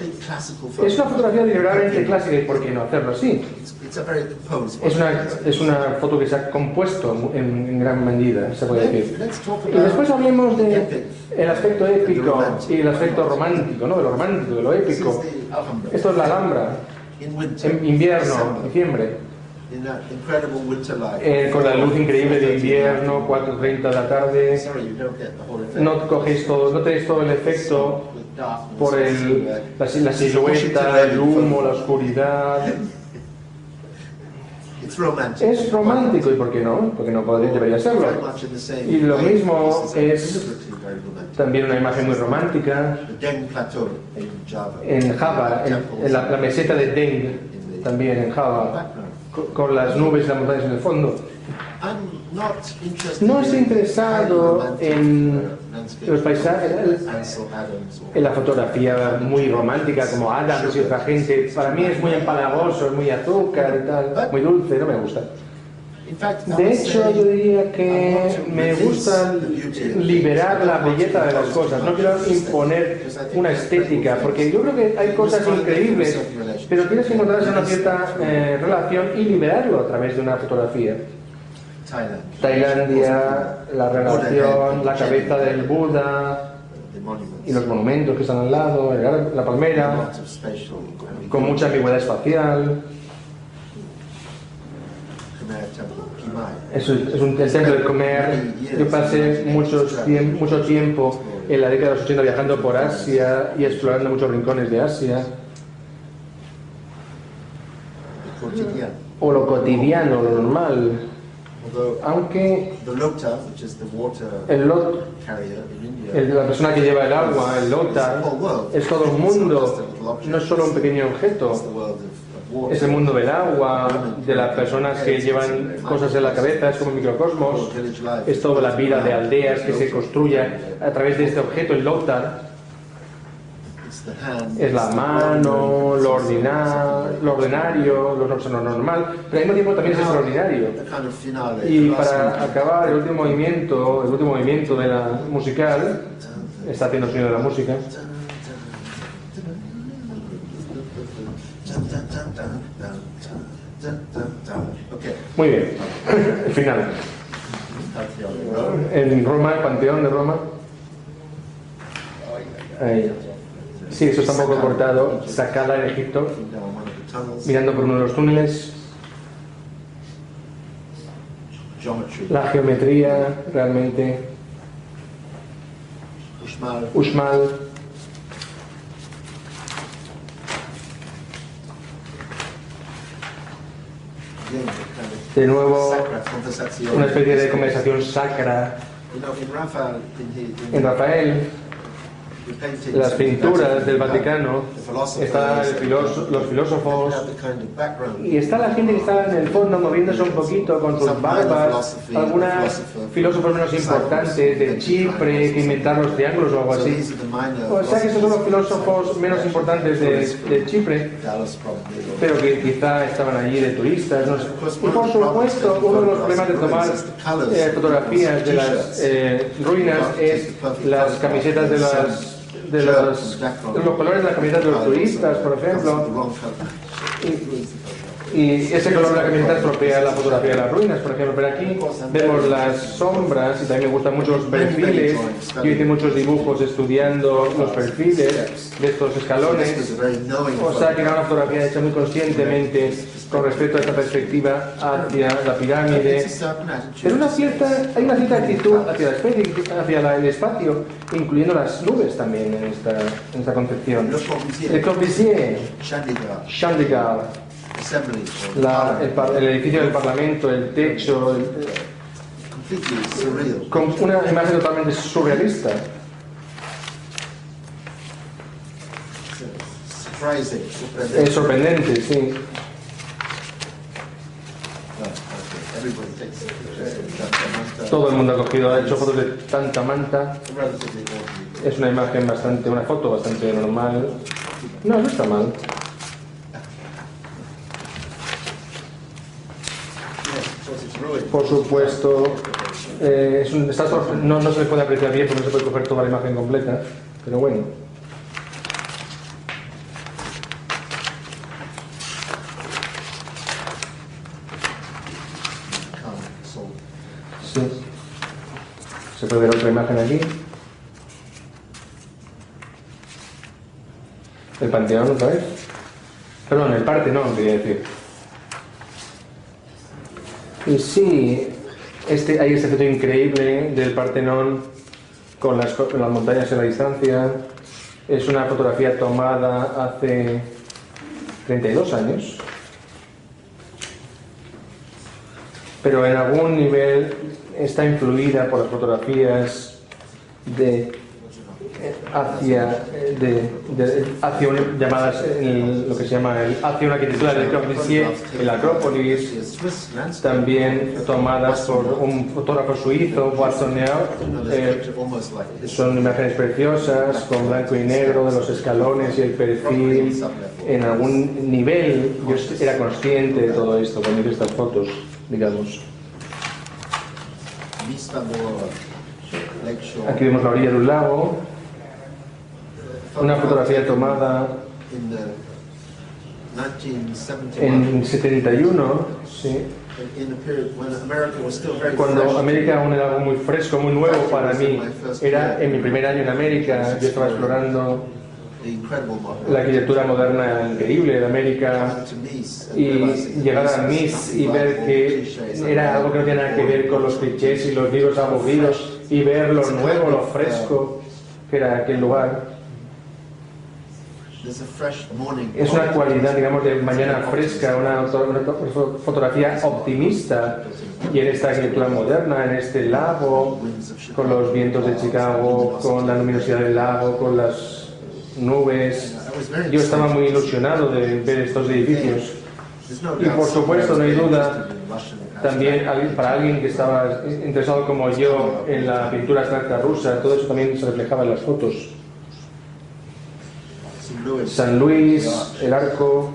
Es una fotografía deliberadamente clásica, ¿y por qué no hacerlo así? Es una foto que se ha compuesto en gran medida, se puede decir. Y después hablemos del aspecto épico y el aspecto romántico, ¿no? De lo romántico, de lo épico. Esto es la Alhambra, en invierno, diciembre. Con la luz increíble de invierno, 4:30 de la tarde. No tenéis todo el efecto por la silueta, el humo, la oscuridad. Es romántico, ¿y por qué no? Porque no debería serlo. Y lo mismo es también una imagen muy romántica en Java, en la meseta de Deng, también en Java, con las nubes y las montañas en el fondo. No estoy interesado en los paisajes, en la fotografía muy romántica como Adams y otra gente. Para mí es muy empalagoso, es muy azúcar y tal, muy dulce, no me gusta. De hecho, yo diría que me gusta liberar la belleza de las cosas. No quiero imponer una estética, porque yo creo que hay cosas increíbles, pero tienes que encontrarse una cierta relación y liberarlo a través de una fotografía. Tailandia, la relación, la cabeza del Buda y los monumentos que están al lado, la palmera, con mucha ambigüedad espacial. Es el templo del Khmer. Yo pasé mucho tiempo en la década de los 80 viajando por Asia y explorando muchos rincones de Asia. O lo cotidiano, lo normal. Aunque la persona que lleva el agua, el lota, es todo un mundo, no es solo un pequeño objeto. Es el mundo del agua, de las personas que llevan cosas en la cabeza, es como un microcosmos. Es toda la vida de aldeas que se construye a través de este objeto, el lotar. Es la mano, lo ordinario, lo normal, pero al mismo tiempo también es extraordinario. Y para acabar, el último movimiento de la musical, está haciendo el sonido de la música. Muy bien, el final. En Roma, el Panteón de Roma. Ahí. Sí, eso está un poco cortado. Saqqara en Egipto, mirando por uno de los túneles. La geometría, realmente. Uxmal. De nuevo, una especie de conversación sacra. En Rafael, las pinturas del Vaticano, están los filósofos y está la gente que está en el fondo moviéndose un poquito con sus barbas, algunos filósofos menos importantes de Chipre que inventaron los triángulos o algo así. O sea que esos son los filósofos menos importantes de Chipre, pero que quizá estaban allí de turistas, no sé. Y por supuesto, uno de los problemas de tomar fotografías de las ruinas es las camisetas de los colores de las camisetas de los turistas, por ejemplo. Y ese color de la camiseta estropea la fotografía de las ruinas, por ejemplo. Pero aquí vemos las sombras y también me gustan mucho los perfiles. Yo hice muchos dibujos estudiando los perfiles de estos escalones. O sea que era una fotografía hecha muy conscientemente con respecto a esta perspectiva hacia la pirámide. Pero hay una cierta actitud hacia la especie, hacia el espacio, incluyendo las nubes también en esta concepción. Le Corbusier, Chandigarh, el edificio del Parlamento, el techo, con una imagen totalmente surrealista. Es sorprendente, sí. Todo el mundo ha hecho fotos de tanta manta. Es una imagen una foto bastante normal. No está mal. Por supuesto, no se le puede apreciar bien porque no se puede coger toda la imagen completa, pero bueno. Sí. Se puede ver otra imagen aquí. El Panteón otra vez. Perdón, el Partenón quería decir. Y sí, hay este efecto increíble del Partenón con las montañas en la distancia. Es una fotografía tomada hace 32 años. Pero en algún nivel está influida por las fotografías llamadas lo que se llama hacia una arquitectura de Corbusier, el Acrópolis, también tomadas por un fotógrafo suizo, Boissonneau. Son imágenes preciosas con blanco y negro de los escalones y el perfil. En algún nivel yo era consciente de todo esto cuando hice estas fotos, digamos. Aquí vemos la orilla de un lago. Una fotografía tomada en 71, sí, cuando América aún era algo muy fresco, muy nuevo para mí. Era en mi primer año en América, yo estaba explorando la arquitectura moderna increíble de América y llegar a Nice y ver que era algo que no tenía nada que ver con los clichés y los libros aburridos y ver lo nuevo, lo fresco que era aquel lugar. Es una cualidad, digamos, de mañana fresca, una fotografía optimista. Y en esta arquitectura moderna, en este lago, con los vientos de Chicago, con la luminosidad del lago, con las nubes, yo estaba muy ilusionado de ver estos edificios. Y por supuesto, no hay duda, también para alguien que estaba interesado como yo en la pintura abstracta rusa, todo eso también se reflejaba en las fotos. San Luis, el arco.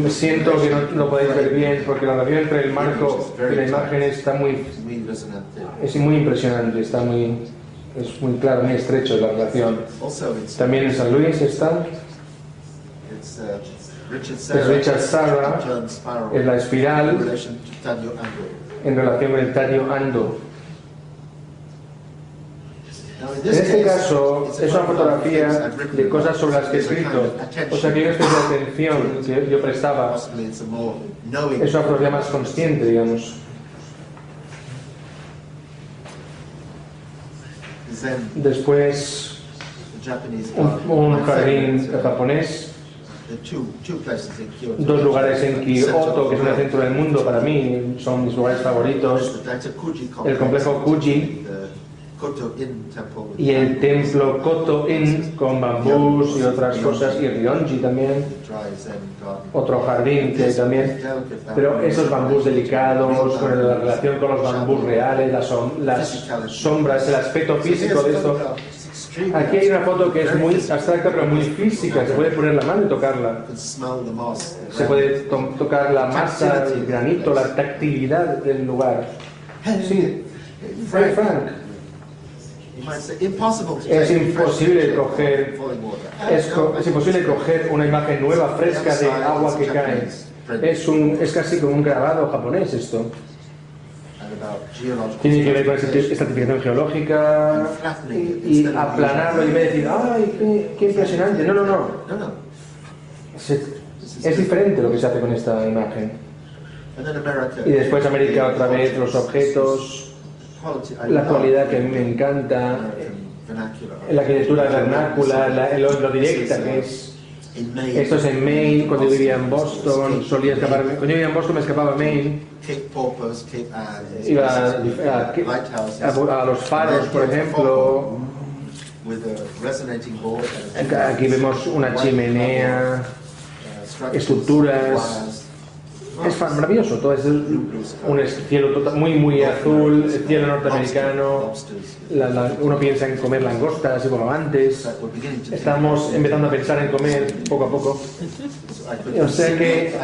Siento que no lo podéis ver bien porque la relación entre el marco y la imagen es muy impresionante, es muy claro, muy estrecho la relación. También en San Luis está Richard Serra, es la espiral en relación con el Taddeo Ando. En este caso es una fotografía de cosas sobre las que he escrito, o sea que yo especial atención que yo prestaba, es una fotografía más consciente, digamos. Después un jardín japonés, dos lugares en Kioto que son el centro del mundo para mí, son mis lugares favoritos, el complejo Kuji, y el templo Koto-in con bambús y otras cosas, y Ryonji también, otro jardín que hay también, pero esos bambús delicados, con la relación con los bambús reales, las sombras, el aspecto físico de esto. Aquí hay una foto que es muy abstracta pero muy física, se puede poner la mano y tocarla. Se puede tocar la masa, el granito, la tactilidad del lugar. Sí, Frank. Es imposible coger una imagen nueva, fresca de agua que cae. Es casi como un grabado japonés esto. Tiene que ver con estratificación geológica y aplanarlo y decir, ¡ay, qué impresionante! No. Es diferente lo que se hace con esta imagen. Y después América otra vez, los objetos, la cualidad que a mí me encanta, la arquitectura vernácula, lo directa que es. Esto es en Maine, cuando yo vivía en Boston, cuando yo vivía en Boston me escapaba a Maine, iba a los faros, por ejemplo. Aquí vemos una chimenea, estructuras. Es maravilloso, todo es un cielo muy azul, el cielo norteamericano, uno piensa en comer langostas y bolobantes, estamos empezando a pensar en comer poco a poco. O sea que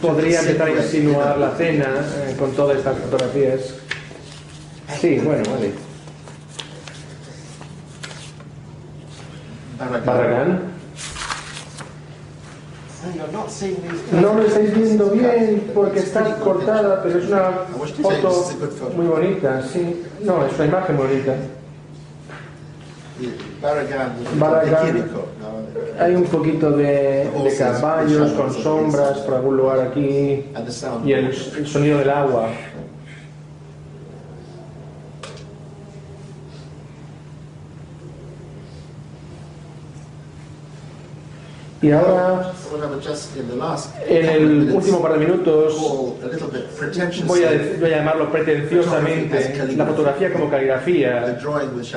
podría empezar a insinuar la cena con todas estas fotografías. Sí, bueno, vale. Barragán. No lo estáis viendo bien porque está cortada, pero es una foto muy bonita, sí. No, es una imagen bonita. Barragán, hay un poquito de caballos con sombras por algún lugar aquí y el sonido del agua. Y ahora, en el último par de minutos, voy a llamarlo pretenciosamente la fotografía como caligrafía.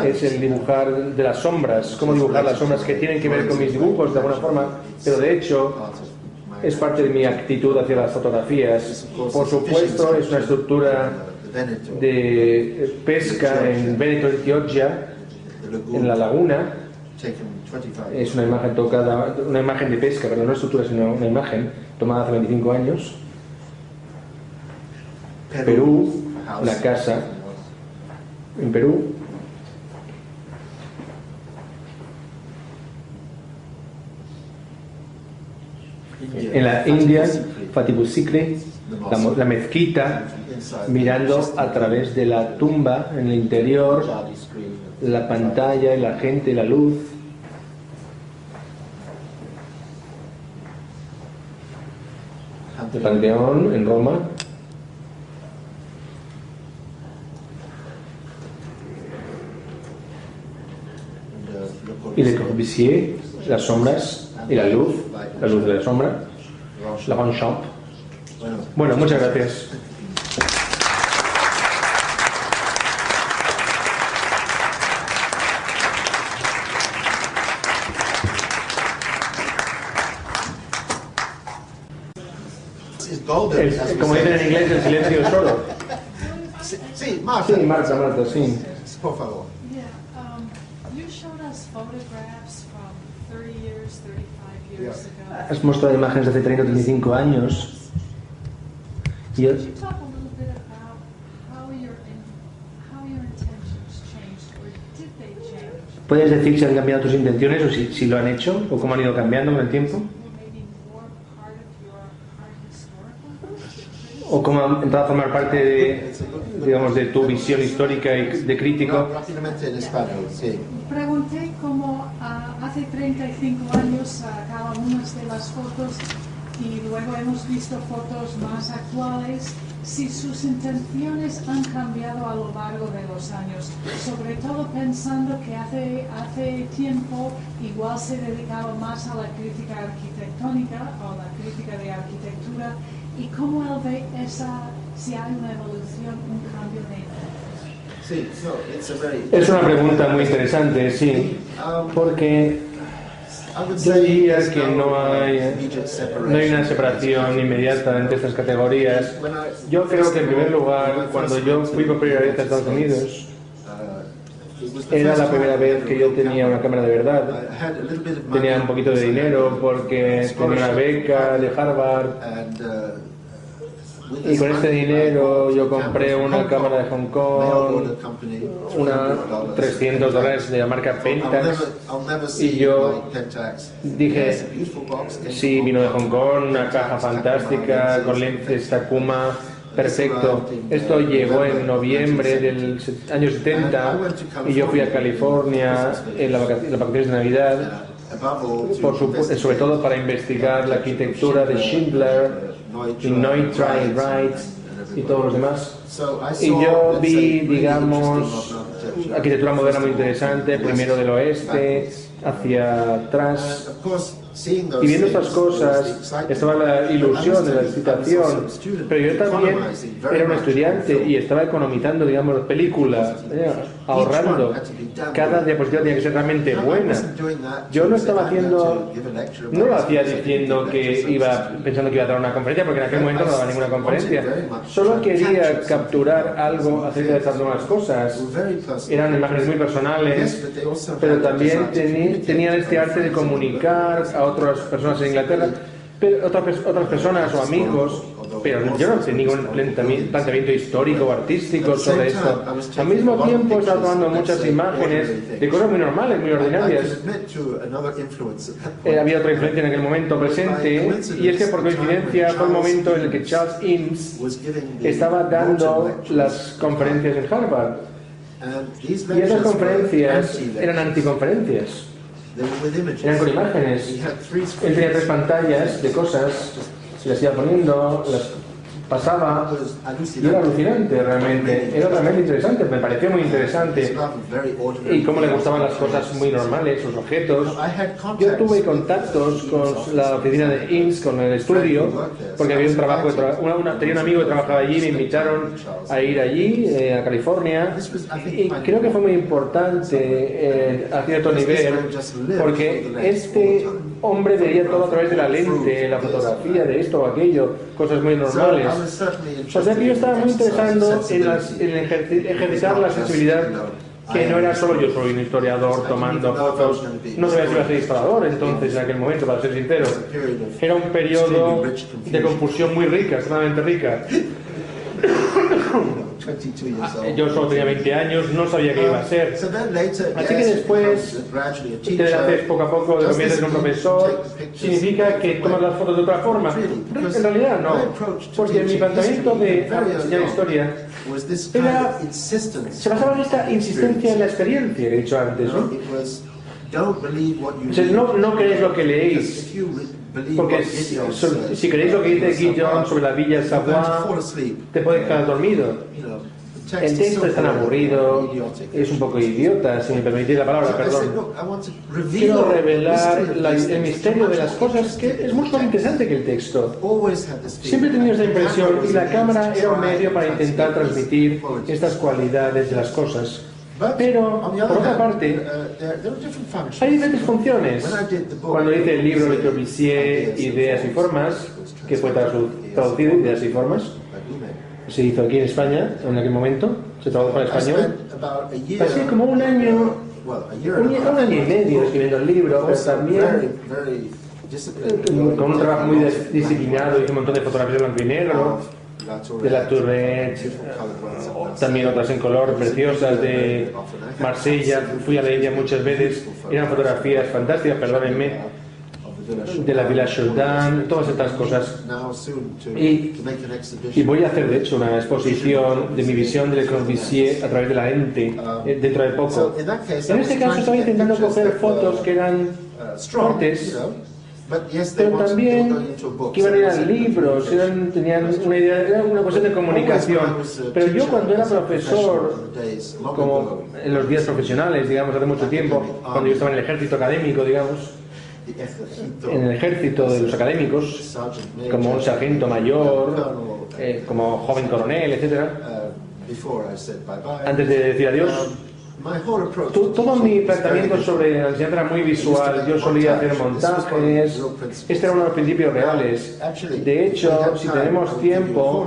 Es el dibujar de las sombras, cómo dibujar las sombras que tienen que ver con mis dibujos de alguna forma, pero de hecho es parte de mi actitud hacia las fotografías. Por supuesto, es una estructura de pesca en Veneto di Chioggia, en la laguna. Es una imagen una imagen de pesca, pero no estructura, sino una imagen tomada hace 25 años. Perú, la casa en Perú. En la India, Fatehpur Sikri, la mezquita, mirando a través de la tumba en el interior, la pantalla y la gente, la luz. El Panteón en Roma. Y Le Corbusier, las sombras y la luz de la sombra, la Longchamp. Bueno, muchas gracias. Como dicen en inglés, el silencio es oro. Sí, Marta. Sí, Marta, sí. Por favor. Has mostrado imágenes de hace 30 o 35 años. Y ¿puedes decir si han cambiado tus intenciones o si lo han hecho o cómo han ido cambiando con el tiempo? ¿O cómo han entrado a formar parte de tu visión histórica y de crítico? Rápidamente en español, sí. Pregunté cómo hace 35 años sacaban unas de las fotos y luego hemos visto fotos más actuales, si sus intenciones han cambiado a lo largo de los años, sobre todo pensando que hace tiempo igual se dedicaba más a la crítica arquitectónica o la crítica de arquitectura, y cómo él ve si hay una evolución, un cambio de intenciones. Es una pregunta muy interesante, sí, porque yo diría que no hay una separación inmediata entre estas categorías. Yo creo que en primer lugar, cuando yo fui por primera vez a Estados Unidos, era la primera vez que yo tenía una cámara de verdad. Tenía un poquito de dinero porque tenía una beca de Harvard. Y con este dinero yo compré una cámara de Hong Kong, una $300 de la marca Pentax, y yo dije, sí, vino de Hong Kong, una caja fantástica, con lentes Takuma, perfecto. Esto llegó en noviembre del año 70 y yo fui a California en las vacaciones de Navidad, sobre todo para investigar la arquitectura de Schindler, y Noit, Try Right y todos los demás. Y yo vi, digamos, arquitectura moderna muy interesante, primero del oeste hacia atrás. Y viendo estas cosas, estaba la ilusión de la excitación, pero yo también era un estudiante y estaba economizando, digamos, película, ahorrando. Cada diapositiva tenía que ser realmente buena. Yo no estaba haciendo, no lo hacía diciendo que iba, pensando que iba a dar una conferencia, porque en aquel momento no daba ninguna conferencia. Solo quería capturar algo acerca de estas nuevas cosas. Eran imágenes muy personales, pero también tenían este arte de comunicar a otras personas en Inglaterra, pero otras personas o amigos, pero yo no tenía ningún planteamiento histórico o artístico sobre esto. Al mismo tiempo estaba tomando muchas imágenes de cosas muy normales, muy ordinarias. Había otra influencia en aquel momento presente, y es que por coincidencia fue el momento en el que Charles Eames estaba dando las conferencias en Harvard. Y esas conferencias eran anticonferencias. Eran con imágenes. Él tenía 3 pantallas de cosas, se las iba poniendo, las pasaba, y era alucinante realmente. Era realmente interesante, me pareció muy interesante. Y cómo le gustaban las cosas muy normales, sus objetos. Yo tuve contactos con la oficina de Eames, con el estudio, porque había un trabajo, tenía un amigo que trabajaba allí, me invitaron a ir allí, a California, y creo que fue muy importante a cierto nivel, porque este hombre veía todo a través de la lente, la fotografía de esto o aquello, cosas muy normales. O sea que yo estaba muy interesado en ejercitar la sensibilidad, que no era solo yo soy un historiador tomando fotos, no sabía si iba a ser instalador entonces en aquel momento, para ser sincero. Era un periodo de confusión muy rica, extremadamente rica. Yo solo tenía 20 años, no sabía qué iba a ser. Así que después te haces poco a poco, te conviertes en un profesor. ¿Significa que tomas las fotos de otra forma? En realidad no, porque mi planteamiento de enseñar historia se basaba en esta insistencia en la experiencia que he dicho antes, ¿no? No creéis lo que leéis, porque si creéis lo que dice Guillaume sobre la Villa Savoy, te puedes quedar dormido. El texto es tan aburrido, es un poco idiota, si me permitís la palabra, perdón. Quiero revelar el misterio de las cosas, que es mucho más interesante que el texto. Siempre he tenido esta impresión, y la cámara era un medio para intentar transmitir estas cualidades de las cosas. Pero, por otra parte, hay diferentes funciones. Cuando hice el libro Le Corbusier, Ideas y Formas, que fue traducido, Ideas y Formas, se hizo aquí en España, en aquel momento, se tradujo en español. Pasé como un año y medio escribiendo el libro, pero también con un trabajo muy disciplinado, hice un montón de fotografías en blanco y negro, de la Tourette, también otras en color preciosas, de Marsella, fui a la India muchas veces, eran fotografías fantásticas, perdónenme, de la Villa Jourdan, todas estas cosas. Y voy a hacer de hecho una exposición de mi visión de Le Corbusier a través de la lente dentro de poco. En este caso estaba intentando coger fotos que eran fuertes, pero también que iban a ir a libros, tenían una idea, era una cuestión de comunicación. Pero yo cuando era profesor, como en los días profesionales, digamos, hace mucho tiempo, cuando yo estaba en el ejército académico, digamos, en el ejército de los académicos, como un sargento mayor, como joven coronel, etc., antes de decir adiós. Todo mi planteamiento sobre la enseñanza era muy visual. Yo solía hacer montajes. Este era uno de los principios reales. De hecho, si tenemos tiempo,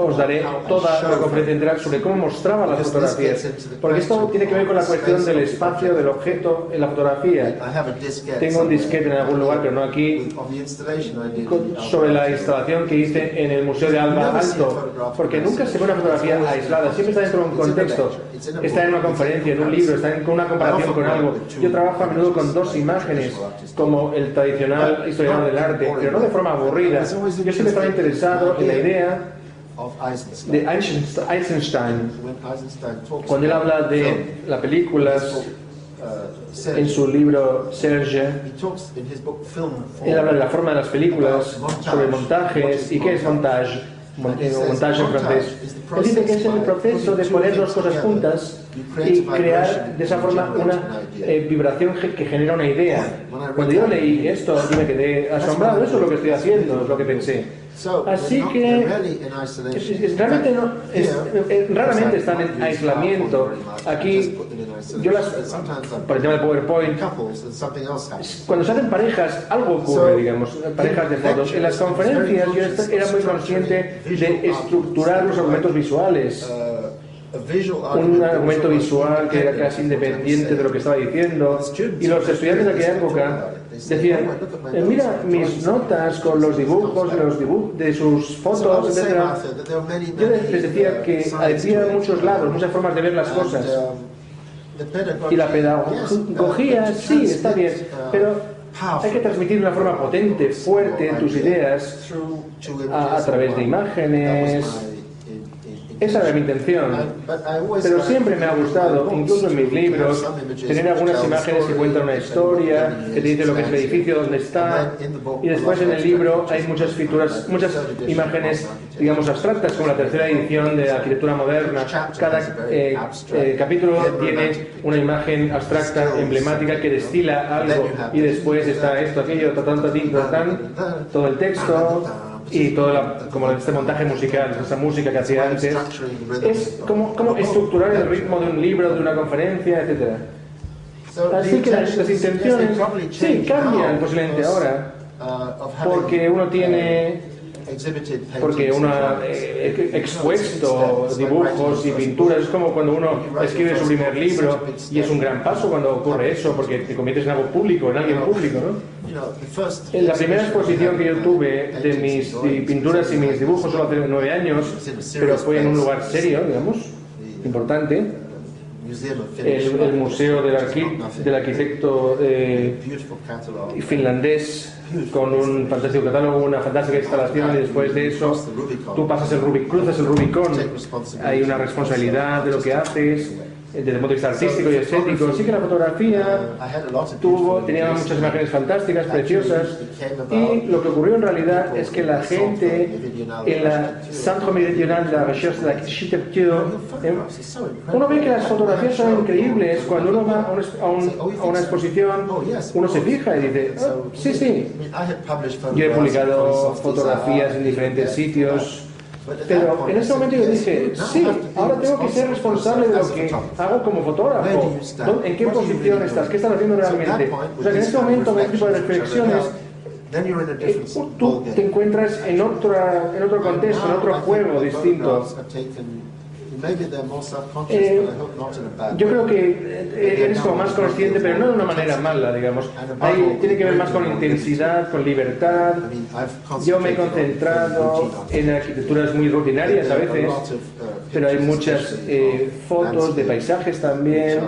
os daré toda la conferencia entera sobre cómo mostraba las fotografías. Porque esto tiene que ver con la cuestión del espacio, del objeto en la fotografía. Tengo un disquete en algún lugar, pero no aquí, sobre la instalación que hice en el Museo de Alba Alto. Porque nunca se ve una fotografía aislada, siempre está dentro de un contexto. Está en una conferencia, en un libro, está en una comparación con algo. Yo trabajo a menudo con dos imágenes, como el tradicional historiador del arte, pero no de forma aburrida. Yo siempre estaba interesado en la idea de Eisenstein. Cuando él habla de las películas, en su libro Serge, él habla de la forma de las películas, sobre montajes. ¿Y qué es montaje? Montaje en francés. Él dice que es el proceso de poner dos cosas juntas y crear de esa forma una vibración que genera una idea. Cuando yo leí esto, yo me quedé asombrado. Eso es lo que estoy haciendo, es lo que pensé. Así que realmente no, raramente están en aislamiento. Aquí, yo por el tema del PowerPoint, cuando se hacen parejas, algo ocurre, digamos, parejas de fotos. En las conferencias yo era muy consciente de estructurar los argumentos visuales. Un argumento visual que era casi independiente de lo que estaba diciendo. Y los estudiantes de aquella época decían, mira mis notas con los dibujos de sus fotos, etc. Yo les decía que había muchos lados, muchas formas de ver las cosas. Y la pedagogía, sí, está bien, pero hay que transmitir de una forma potente, fuerte, tus ideas a través de imágenes. Esa era mi intención, pero siempre me ha gustado, incluso en mis libros, tener algunas imágenes que cuentan una historia, que te dicen lo que es el edificio, dónde está, y después en el libro hay muchas figuras, muchas imágenes, digamos, abstractas, como la tercera edición de la arquitectura moderna. Cada capítulo tiene una imagen abstracta, emblemática, que destila algo, y después está esto, aquello, todo el texto. Y como este montaje musical, esta música que hacía antes, es como estructurar el ritmo de un libro, de una conferencia, etc. Así que las intenciones, sí, cambian posiblemente ahora, porque uno ha expuesto dibujos y pinturas. Es como cuando uno escribe su primer libro, y es un gran paso cuando ocurre eso, porque te conviertes en algo público, en alguien público, ¿no? En la primera exposición que yo tuve de mis pinturas y mis dibujos, solo hace 9 años, pero fue en un lugar serio, digamos, importante, el Museo del Arquitecto finlandés, con un fantástico catálogo, una fantástica instalación, y después de eso tú cruzas el Rubicón. Hay una responsabilidad de lo que haces desde el punto de vista artístico y estético. Sí que la fotografía tenía muchas imágenes fantásticas, preciosas, y lo que ocurrió en realidad es que la gente en la Centre Méridional de la Recherche de l'Architecture, uno ve que las fotografías son increíbles. Cuando uno va a una exposición, uno se fija y dice, sí. Yo he publicado fotografías en diferentes sitios. Pero en ese momento yo dije, sí, ahora tengo que ser responsable de lo que hago como fotógrafo. ¿En qué posición estás? ¿Qué estás haciendo realmente? O sea que en este momento, con este tipo de reflexiones, tú te encuentras en otro contexto, en otro juego distinto. Yo creo que eres como más consciente, pero no de una manera mala, digamos. Tiene que ver más con intensidad, con libertad. Yo me he concentrado en arquitecturas muy rutinarias a veces, pero hay muchas fotos de paisajes también,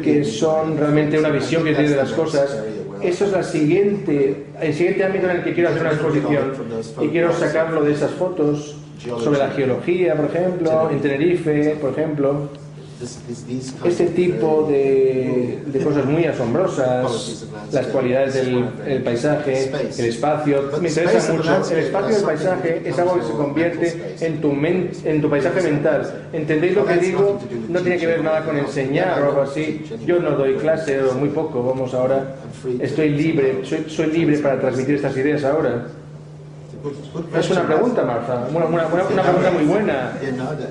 que son realmente una visión que tiene de las cosas. Eso es el siguiente ámbito en el que quiero hacer una exposición, y quiero sacarlo de esas fotos. Sobre la geología, por ejemplo, en Tenerife, por ejemplo. Este tipo de cosas muy asombrosas, las cualidades del paisaje, el espacio. Me interesa mucho. El espacio del paisaje es algo que se convierte en tu paisaje mental. ¿Entendéis lo que digo? No tiene que ver nada con enseñar o algo así. Yo no doy clase, o muy poco, ahora. Estoy libre, soy libre para transmitir estas ideas ahora. Es una pregunta, Marta. Una pregunta muy buena.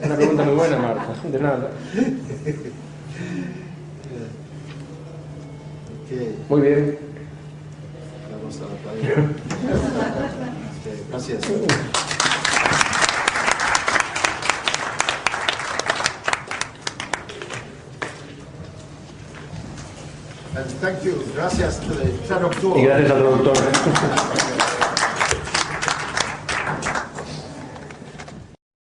Una pregunta muy buena, Marta. De nada. Muy bien. Vamos a la playa. Gracias. And thank you. Gracias al traductor. Y gracias al traductor.